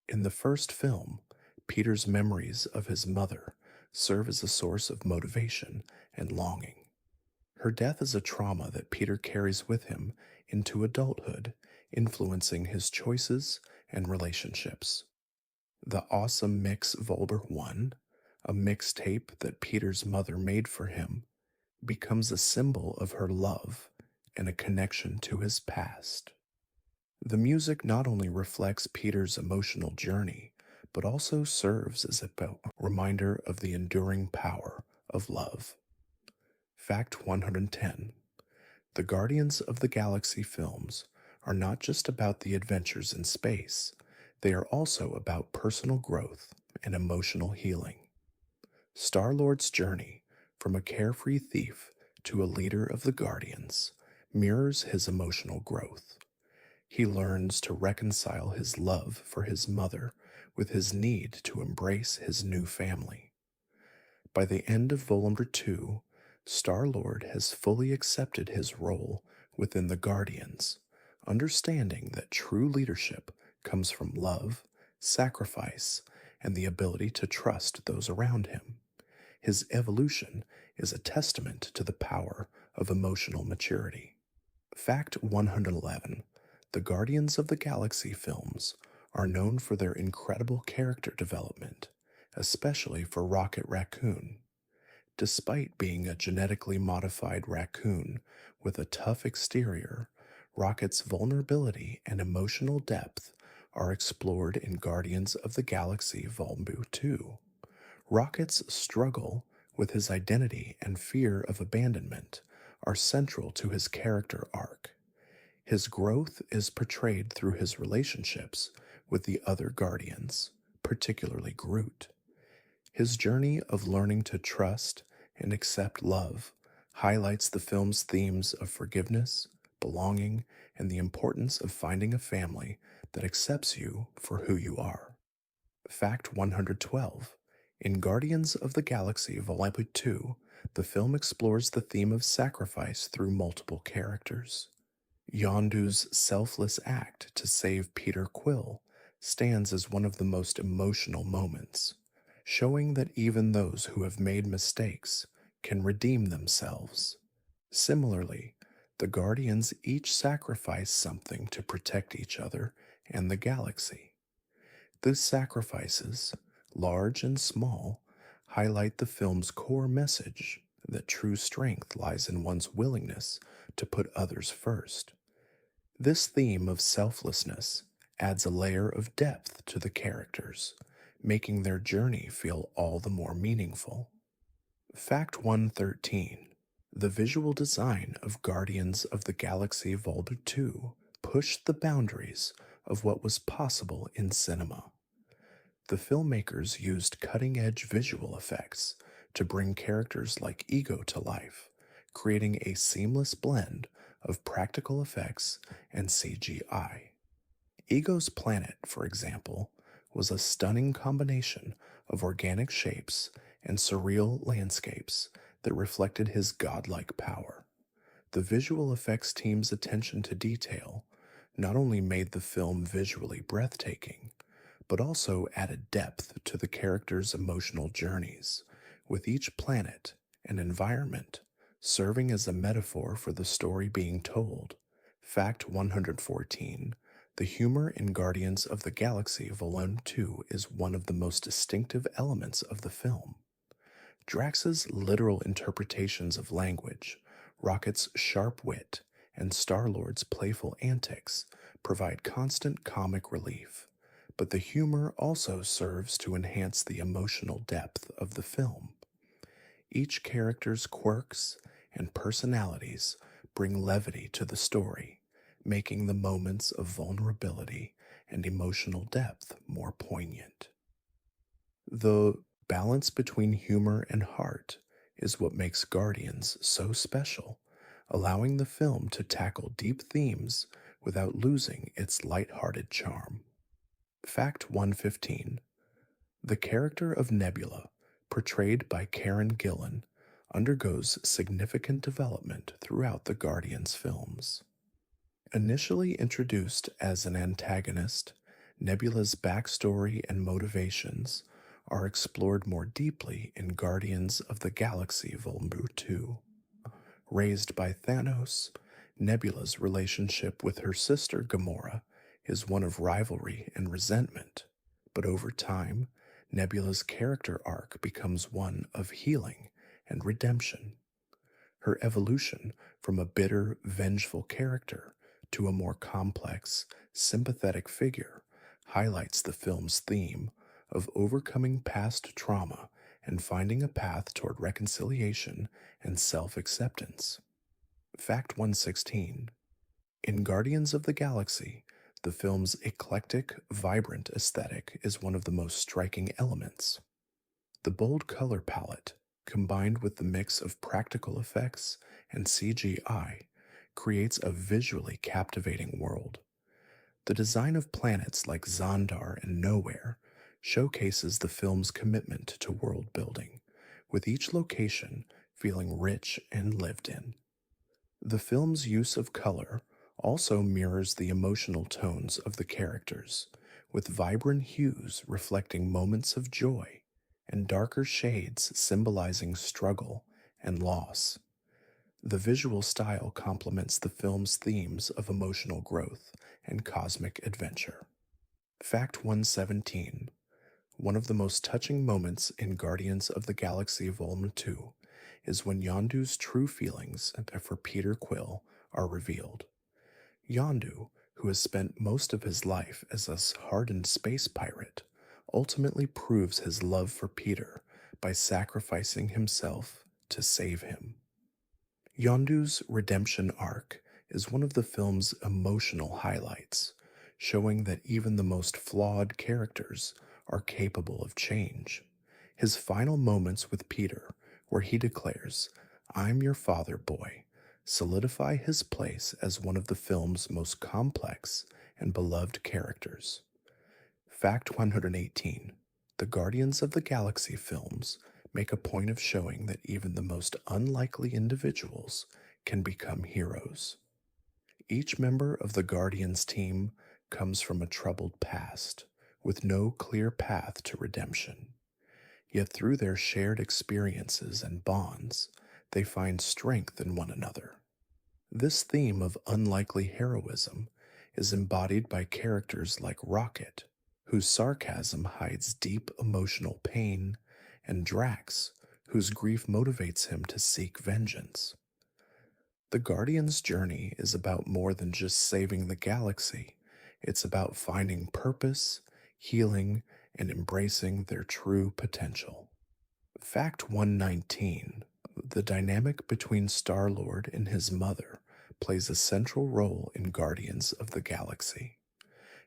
[SPEAKER 1] In the first film, Peter's memories of his mother serve as a source of motivation and longing. Her death is a trauma that Peter carries with him into adulthood, influencing his choices and relationships. The Awesome Mix Volber 1, a mixtape that Peter's mother made for him, becomes a symbol of her love and a connection to his past. The music not only reflects Peter's emotional journey, but also serves as a reminder of the enduring power of love. Fact 110: the Guardians of the Galaxy films are not just about the adventures in space, they are also about personal growth and emotional healing. Star-Lord's journey from a carefree thief to a leader of the Guardians mirrors his emotional growth. He learns to reconcile his love for his mother with his need to embrace his new family. By the end of Volume 2, Star-Lord has fully accepted his role within the Guardians, understanding that true leadership comes from love, sacrifice, and the ability to trust those around him. His evolution is a testament to the power of emotional maturity. Fact 111: the Guardians of the Galaxy films are known for their incredible character development, especially for Rocket Raccoon. Despite being a genetically modified raccoon with a tough exterior, Rocket's vulnerability and emotional depth are explored in Guardians of the Galaxy Volume 2. Rocket's struggle with his identity and fear of abandonment are central to his character arc. His growth is portrayed through his relationships with the other Guardians, particularly Groot. His journey of learning to trust and accept love highlights the film's themes of forgiveness, belonging, and the importance of finding a family that accepts you for who you are. Fact 112: in Guardians of the Galaxy Volume 2, the film explores the theme of sacrifice through multiple characters. Yondu's selfless act to save Peter Quill stands as one of the most emotional moments, showing that even those who have made mistakes can redeem themselves. Similarly, The Guardians each sacrifice something to protect each other and the galaxy. These sacrifices, large and small, highlight the film's core message that true strength lies in one's willingness to put others first. This theme of selflessness adds a layer of depth to the characters, making their journey feel all the more meaningful. Fact 113: the visual design of Guardians of the Galaxy Vol. 2 pushed the boundaries of what was possible in cinema. The filmmakers used cutting edge visual effects to bring characters like Ego to life, creating a seamless blend of practical effects and CGI. Ego's planet, for example, was a stunning combination of organic shapes and surreal landscapes that reflected his godlike power. The visual effects team's attention to detail not only made the film visually breathtaking, but also added depth to the characters' emotional journeys, with each planet and environment serving as a metaphor for the story being told. Fact 114: the humor in Guardians of the Galaxy Vol. 2 is one of the most distinctive elements of the film. Drax's literal interpretations of language, Rocket's sharp wit, and Star-Lord's playful antics provide constant comic relief, but the humor also serves to enhance the emotional depth of the film. Each character's quirks and personalities bring levity to the story, making the moments of vulnerability and emotional depth more poignant. The balance between humor and heart is what makes Guardians so special, allowing the film to tackle deep themes without losing its light-hearted charm. Fact 115: the character of Nebula, portrayed by Karen Gillan, undergoes significant development throughout the Guardians films. Initially introduced as an antagonist, Nebula's backstory and motivations are explored more deeply in Guardians of the Galaxy Vol. 2. Raised by Thanos, Nebula's relationship with her sister Gamora is one of rivalry and resentment, but over time, Nebula's character arc becomes one of healing and redemption. Her evolution from a bitter, vengeful character to a more complex, sympathetic figure highlights the film's theme of overcoming past trauma and finding a path toward reconciliation and self-acceptance. Fact 116: in Guardians of the Galaxy, the film's eclectic, vibrant aesthetic is one of the most striking elements. The bold color palette, combined with the mix of practical effects and CGI, creates a visually captivating world. The design of planets like Xandar and Nowhere showcases the film's commitment to world building, with each location feeling rich and lived in. The film's use of color also mirrors the emotional tones of the characters, with vibrant hues reflecting moments of joy and darker shades symbolizing struggle and loss. The visual style complements the film's themes of emotional growth and cosmic adventure. Fact 117: one of the most touching moments in Guardians of the Galaxy Vol. 2 is when Yondu's true feelings for Peter Quill are revealed. Yondu, who has spent most of his life as a hardened space pirate, ultimately proves his love for Peter by sacrificing himself to save him. Yondu's redemption arc is one of the film's emotional highlights, showing that even the most flawed characters are capable of change. His final moments with Peter, where he declares, "I'm your father, boy," solidify his place as one of the film's most complex and beloved characters. Fact 118: the Guardians of the Galaxy films make a point of showing that even the most unlikely individuals can become heroes. Each member of the Guardians team comes from a troubled past, with no clear path to redemption. Yet through their shared experiences and bonds, they find strength in one another. This theme of unlikely heroism is embodied by characters like Rocket, whose sarcasm hides deep emotional pain, and Drax, whose grief motivates him to seek vengeance. The Guardian's journey is about more than just saving the galaxy, it's about finding purpose, healing, and embracing their true potential. Fact 119: the dynamic between Star Lord and his mother plays a central role in Guardians of the Galaxy.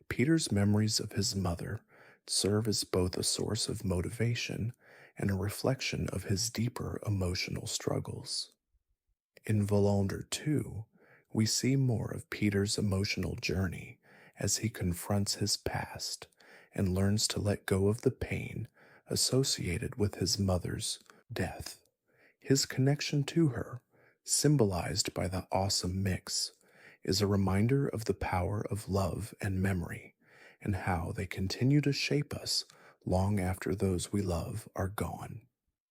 [SPEAKER 1] Peter's memories of his mother serve as both a source of motivation and a reflection of his deeper emotional struggles. In Volunder 2, we see more of Peter's emotional journey as he confronts his past and learns to let go of the pain associated with his mother's death. His connection to her, symbolized by the awesome mix, is a reminder of the power of love and memory and how they continue to shape us long after those we love are gone.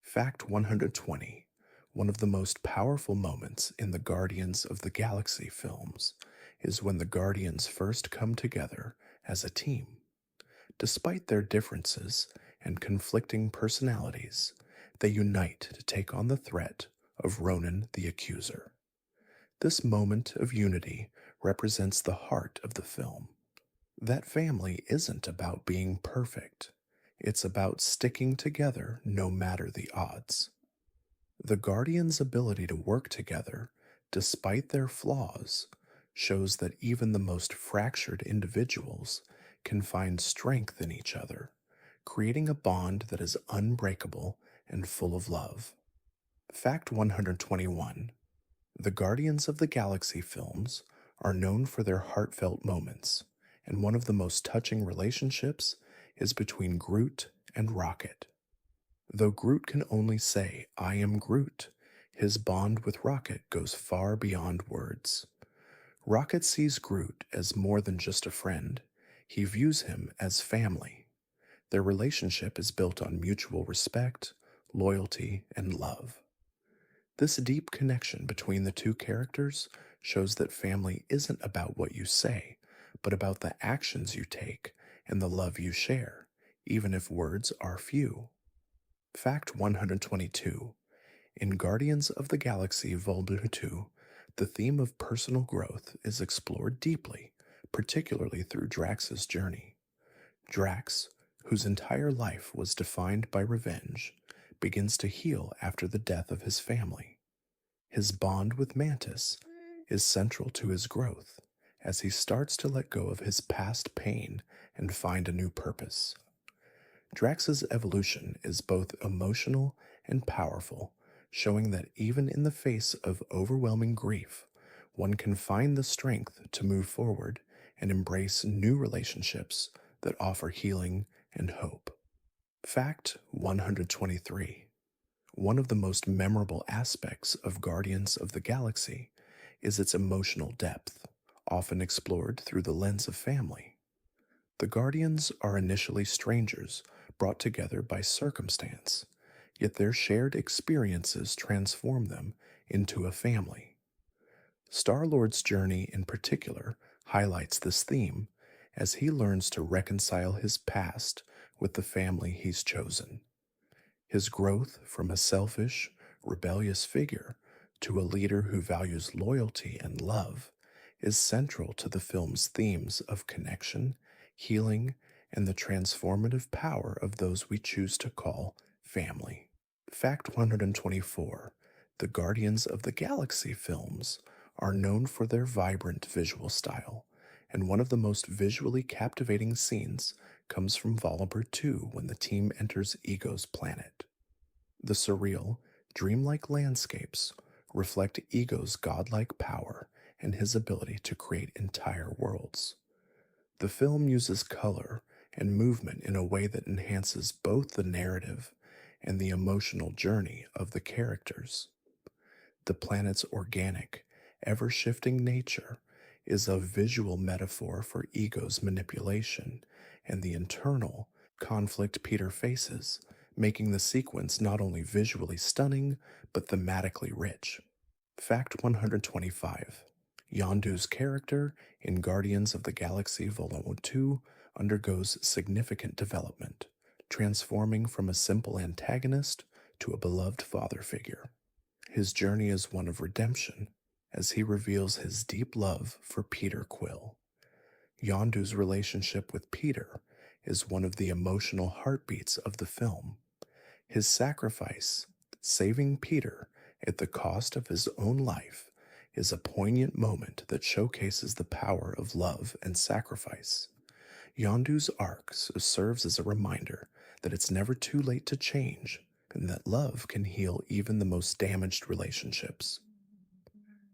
[SPEAKER 1] Fact 120: one of the most powerful moments in the Guardians of the Galaxy films is when the Guardians first come together as a team. Despite their differences and conflicting personalities, they unite to take on the threat of Ronan the Accuser. This moment of unity represents the heart of the film. That family isn't about being perfect, it's about sticking together no matter the odds. The Guardians' ability to work together, despite their flaws, shows that even the most fractured individuals can find strength in each other, creating a bond that is unbreakable and full of love. Fact 121: the Guardians of the Galaxy films are known for their heartfelt moments, and one of the most touching relationships is between Groot and Rocket. Though Groot can only say, "I am Groot," his bond with Rocket goes far beyond words. Rocket sees Groot as more than just a friend, he views him as family. Their relationship is built on mutual respect, loyalty, and love. This deep connection between the two characters shows that family isn't about what you say, but about the actions you take and the love you share, even if words are few. Fact 122: in Guardians of the Galaxy Volume 2, the theme of personal growth is explored deeply, particularly through Drax's journey. Drax, whose entire life was defined by revenge, begins to heal after the death of his family. His bond with Mantis is central to his growth as he starts to let go of his past pain and find a new purpose. Drax's evolution is both emotional and powerful, showing that even in the face of overwhelming grief, one can find the strength to move forward and embrace new relationships that offer healing and hope. Fact 123: one of the most memorable aspects of Guardians of the Galaxy is its emotional depth, often explored through the lens of family. The Guardians are initially strangers brought together by circumstance, yet their shared experiences transform them into a family. Star-Lord's journey in particular highlights this theme as he learns to reconcile his past with the family he's chosen. His growth from a selfish, rebellious figure to a leader who values loyalty and love is central to the film's themes of connection, healing, and the transformative power of those we choose to call family. Fact 124: the Guardians of the Galaxy films are known for their vibrant visual style, and one of the most visually captivating scenes comes from Volume 2 when the team enters Ego's planet. The surreal, dreamlike landscapes reflect Ego's godlike power and his ability to create entire worlds. The film uses color and movement in a way that enhances both the narrative and the emotional journey of the characters. The planet's organic, ever shifting nature is a visual metaphor for Ego's manipulation and the internal conflict Peter faces, making the sequence not only visually stunning but thematically rich. Fact 125. Yondu's character in Guardians of the Galaxy Volume 2 undergoes significant development, transforming from a simple antagonist to a beloved father figure. His journey is one of redemption as he reveals his deep love for Peter Quill. Yondu's relationship with Peter is one of the emotional heartbeats of the film. His sacrifice, saving Peter at the cost of his own life, is a poignant moment that showcases the power of love and sacrifice. Yondu's arc serves as a reminder that it's never too late to change and that love can heal even the most damaged relationships.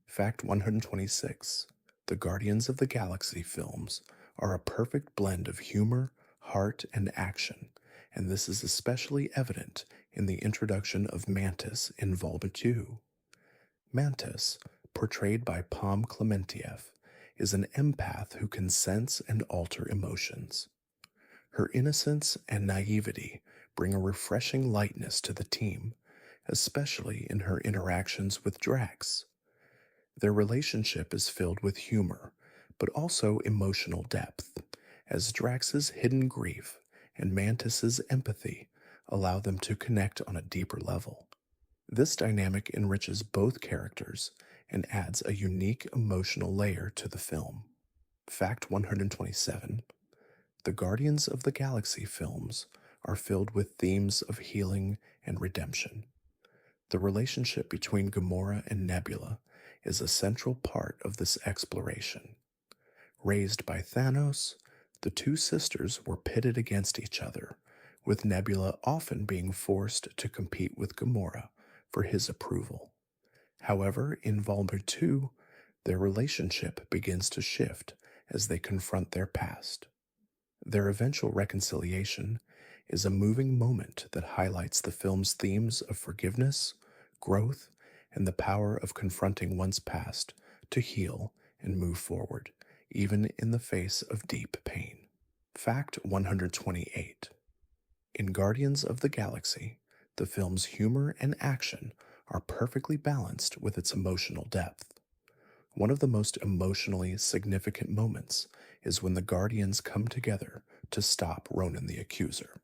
[SPEAKER 1] Fact 126. The Guardians of the Galaxy films are a perfect blend of humor, heart, and action, and this is especially evident in the introduction of Mantis in Volume 2. Mantis, portrayed by Pom Klementieff, is an empath who can sense and alter emotions. Her innocence and naivety bring a refreshing lightness to the team, especially in her interactions with Drax. Their relationship is filled with humor, but also emotional depth, as Drax's hidden grief and Mantis's empathy allow them to connect on a deeper level. This dynamic enriches both characters and adds a unique emotional layer to the film. Fact 127. The Guardians of the Galaxy films are filled with themes of healing and redemption. The relationship between Gamora and Nebula is a central part of this exploration. Raised by Thanos, the two sisters were pitted against each other, with Nebula often being forced to compete with Gamora for his approval. However, in Volume 2, their relationship begins to shift as they confront their past. Their eventual reconciliation is a moving moment that highlights the film's themes of forgiveness, growth, and the power of confronting one's past to heal and move forward, even in the face of deep pain. Fact 128. In Guardians of the Galaxy, the film's humor and action are perfectly balanced with its emotional depth. One of the most emotionally significant moments is when the Guardians come together to stop Ronan the Accuser.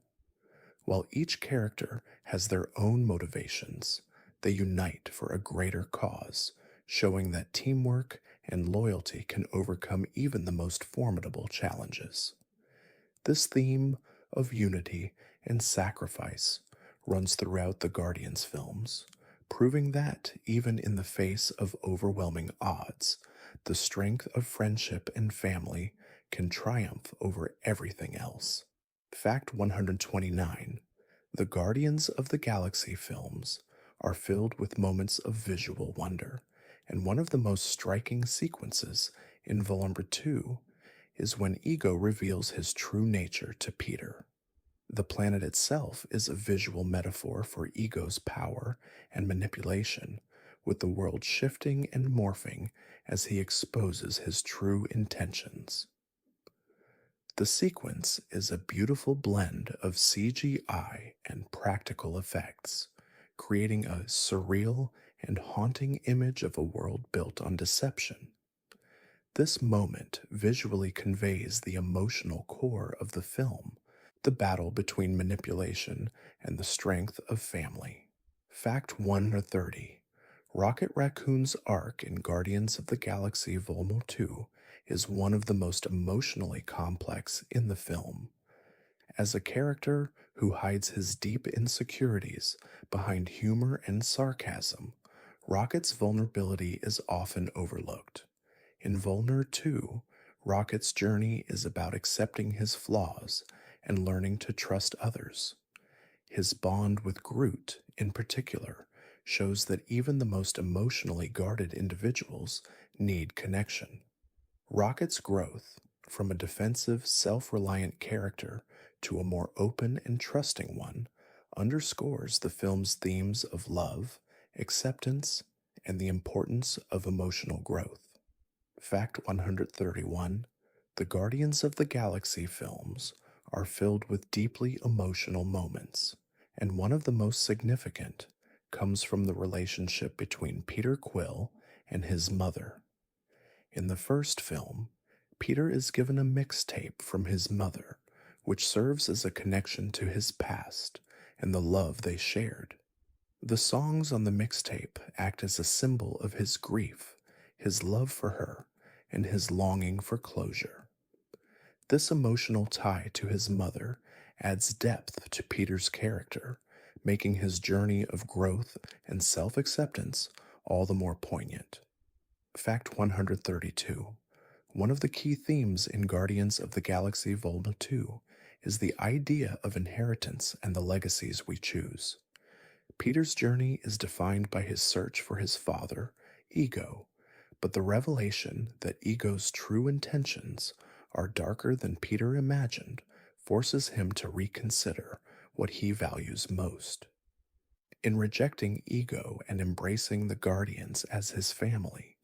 [SPEAKER 1] While each character has their own motivations, they unite for a greater cause, showing that teamwork and loyalty can overcome even the most formidable challenges. This theme of unity and sacrifice runs throughout the Guardians films, proving that, even in the face of overwhelming odds, the strength of friendship and family can triumph over everything else. Fact 129. The Guardians of the Galaxy films are filled with moments of visual wonder, and one of the most striking sequences in Volume 2 is when Ego reveals his true nature to Peter. The planet itself is a visual metaphor for Ego's power and manipulation, with the world shifting and morphing as he exposes his true intentions. The sequence is a beautiful blend of CGI and practical effects, creating a surreal and haunting image of a world built on deception. This moment visually conveys the emotional core of the film, the battle between manipulation and the strength of family. Fact 130. Rocket Raccoon's arc in Guardians of the Galaxy Volume 2 is one of the most emotionally complex in the film. As a character who hides his deep insecurities behind humor and sarcasm, Rocket's vulnerability is often overlooked. In Volume 2, Rocket's journey is about accepting his flaws and learning to trust others. His bond with Groot, in particular, shows that even the most emotionally guarded individuals need connection. Rocket's growth, from a defensive, self-reliant character to a more open and trusting one, underscores the film's themes of love, acceptance, and the importance of emotional growth. Fact 131. The Guardians of the Galaxy films are filled with deeply emotional moments, and one of the most significant comes from the relationship between Peter Quill and his mother. In the first film, Peter is given a mixtape from his mother, which serves as a connection to his past and the love they shared. The songs on the mixtape act as a symbol of his grief, his love for her, and his longing for closure. This emotional tie to his mother adds depth to Peter's character, making his journey of growth and self acceptance all the more poignant. Fact 132. One of the key themes in Guardians of the Galaxy Volume 2 is the idea of inheritance and the legacies we choose. Peter's journey is defined by his search for his father, Ego, but the revelation that Ego's true intentions are darker than Peter imagined forces him to reconsider what he values most. In rejecting Ego and embracing the Guardians as his family,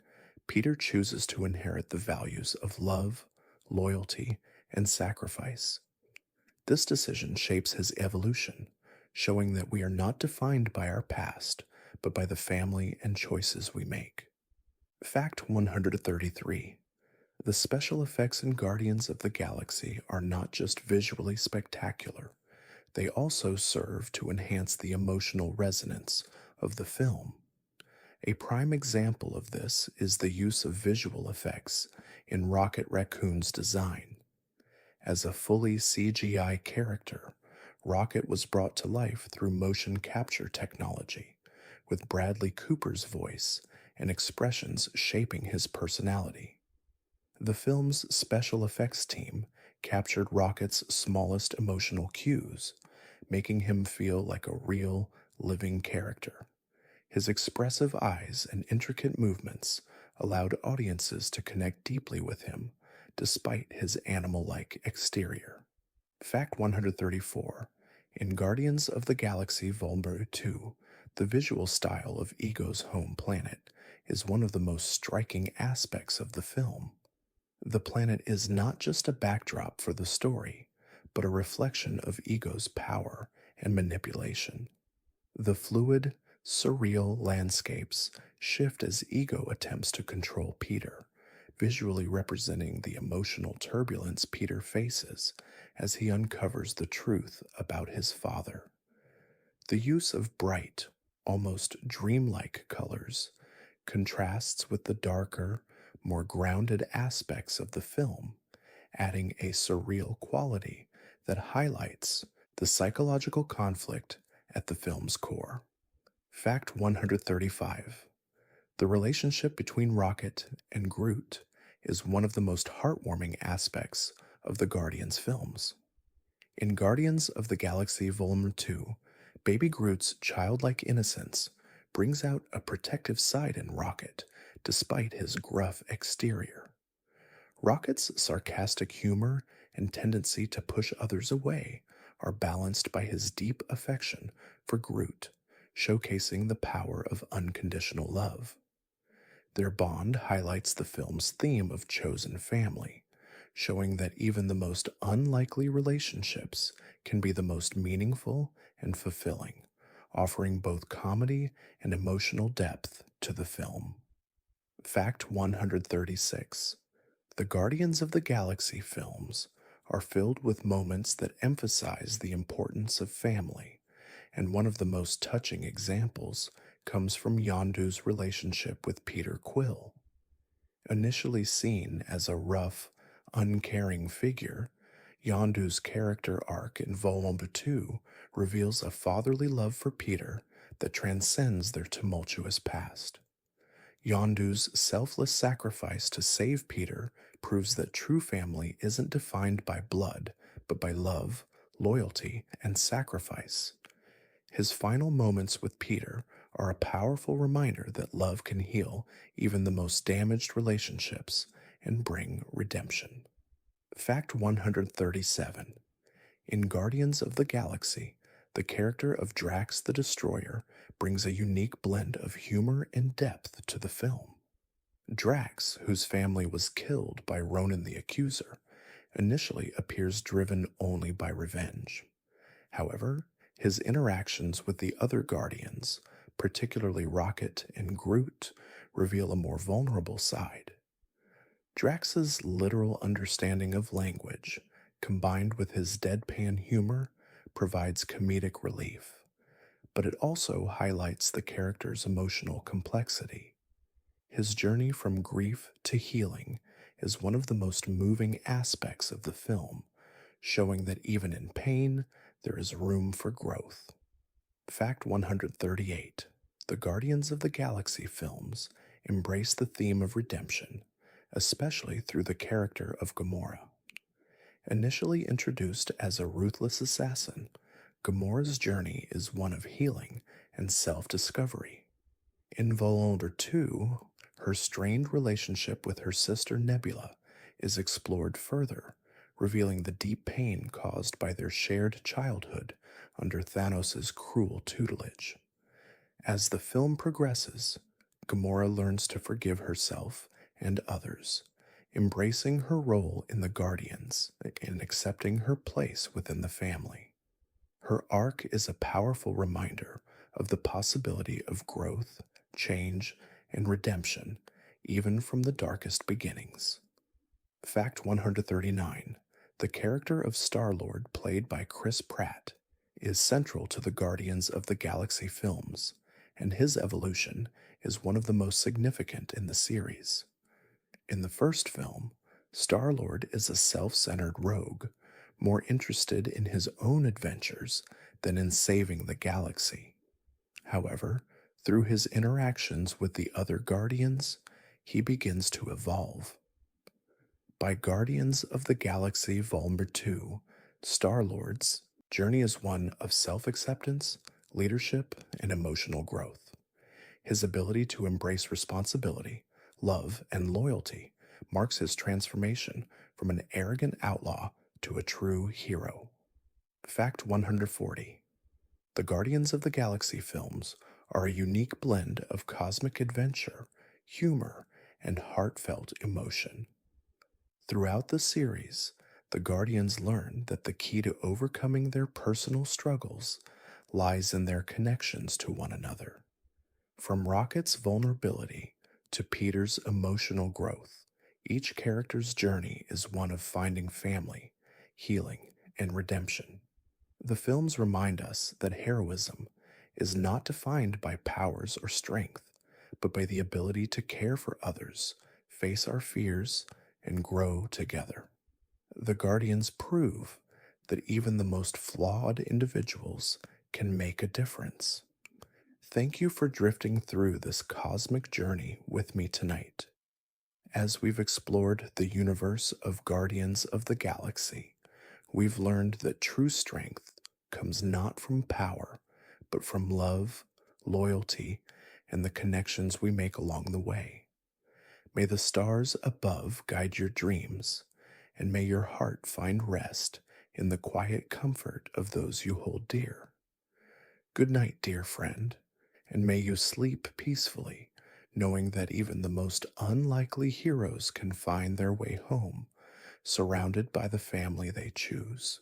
[SPEAKER 1] Peter chooses to inherit the values of love, loyalty, and sacrifice. This decision shapes his evolution, showing that we are not defined by our past, but by the family and choices we make. Fact 133. The special effects in Guardians of the Galaxy are not just visually spectacular, they also serve to enhance the emotional resonance of the film. A prime example of this is the use of visual effects in Rocket Raccoon's design. As a fully CGI character, Rocket was brought to life through motion capture technology, with Bradley Cooper's voice and expressions shaping his personality. The film's special effects team captured Rocket's smallest emotional cues, making him feel like a real, living character. His expressive eyes and intricate movements allowed audiences to connect deeply with him, despite his animal-like exterior. Fact 134. In Guardians of the Galaxy Volume 2, the visual style of Ego's home planet is one of the most striking aspects of the film. The planet is not just a backdrop for the story, but a reflection of Ego's power and manipulation. The fluid, surreal landscapes shift as Ego attempts to control Peter, visually representing the emotional turbulence Peter faces as he uncovers the truth about his father. The use of bright, almost dreamlike colors contrasts with the darker, more grounded aspects of the film, adding a surreal quality that highlights the psychological conflict at the film's core. Fact 135. The relationship between Rocket and Groot is one of the most heartwarming aspects of the Guardians films. In Guardians of the Galaxy Volume 2, Baby Groot's childlike innocence brings out a protective side in Rocket, despite his gruff exterior. Rocket's sarcastic humor and tendency to push others away are balanced by his deep affection for Groot, showcasing the power of unconditional love. Their bond highlights the film's theme of chosen family, showing that even the most unlikely relationships can be the most meaningful and fulfilling, offering both comedy and emotional depth to the film. Fact 136. The Guardians of the Galaxy films are filled with moments that emphasize the importance of family, and one of the most touching examples comes from Yondu's relationship with Peter Quill. Initially seen as a rough, uncaring figure, Yondu's character arc in Volume 2 reveals a fatherly love for Peter that transcends their tumultuous past. Yondu's selfless sacrifice to save Peter proves that true family isn't defined by blood, but by love, loyalty, and sacrifice. His final moments with Peter are a powerful reminder that love can heal even the most damaged relationships and bring redemption. Fact 137. In Guardians of the Galaxy, the character of Drax the Destroyer brings a unique blend of humor and depth to the film. Drax, whose family was killed by Ronan the Accuser, initially appears driven only by revenge. However, his interactions with the other Guardians, particularly Rocket and Groot, reveal a more vulnerable side. Drax's literal understanding of language, combined with his deadpan humor, provides comedic relief, but it also highlights the character's emotional complexity. His journey from grief to healing is one of the most moving aspects of the film, showing that even in pain, there is room for growth. Fact 138: the Guardians of the Galaxy films embrace the theme of redemption, especially through the character of Gamora. Initially introduced as a ruthless assassin, Gamora's journey is one of healing and self discovery. In Volume 2, her strained relationship with her sister Nebula is explored further, revealing the deep pain caused by their shared childhood under Thanos' cruel tutelage. As the film progresses, Gamora learns to forgive herself and others, embracing her role in the Guardians and accepting her place within the family. Her arc is a powerful reminder of the possibility of growth, change, and redemption, even from the darkest beginnings. Fact 139: the character of Star-Lord, played by Chris Pratt, is central to the Guardians of the Galaxy films, and his evolution is one of the most significant in the series. In the first film, Star-Lord is a self-centered rogue, more interested in his own adventures than in saving the galaxy. However, through his interactions with the other Guardians, he begins to evolve. By Guardians of the Galaxy Volume 2, Star-Lord's journey is one of self-acceptance, leadership, and emotional growth. His ability to embrace responsibility, love, and loyalty marks his transformation from an arrogant outlaw to a true hero. Fact 140: the Guardians of the Galaxy films are a unique blend of cosmic adventure, humor, and heartfelt emotion. Throughout the series, the Guardians learn that the key to overcoming their personal struggles lies in their connections to one another. From Rocket's vulnerability to Peter's emotional growth, each character's journey is one of finding family, healing, and redemption. The films remind us that heroism is not defined by powers or strength, but by the ability to care for others, face our fears, and grow together. The Guardians prove that even the most flawed individuals can make a difference. Thank you for drifting through this cosmic journey with me tonight. As we've explored the universe of Guardians of the Galaxy, we've learned that true strength comes not from power, but from love, loyalty, and the connections we make along the way. May the stars above guide your dreams, and may your heart find rest in the quiet comfort of those you hold dear. Good night, dear friend, and may you sleep peacefully, knowing that even the most unlikely heroes can find their way home, surrounded by the family they choose.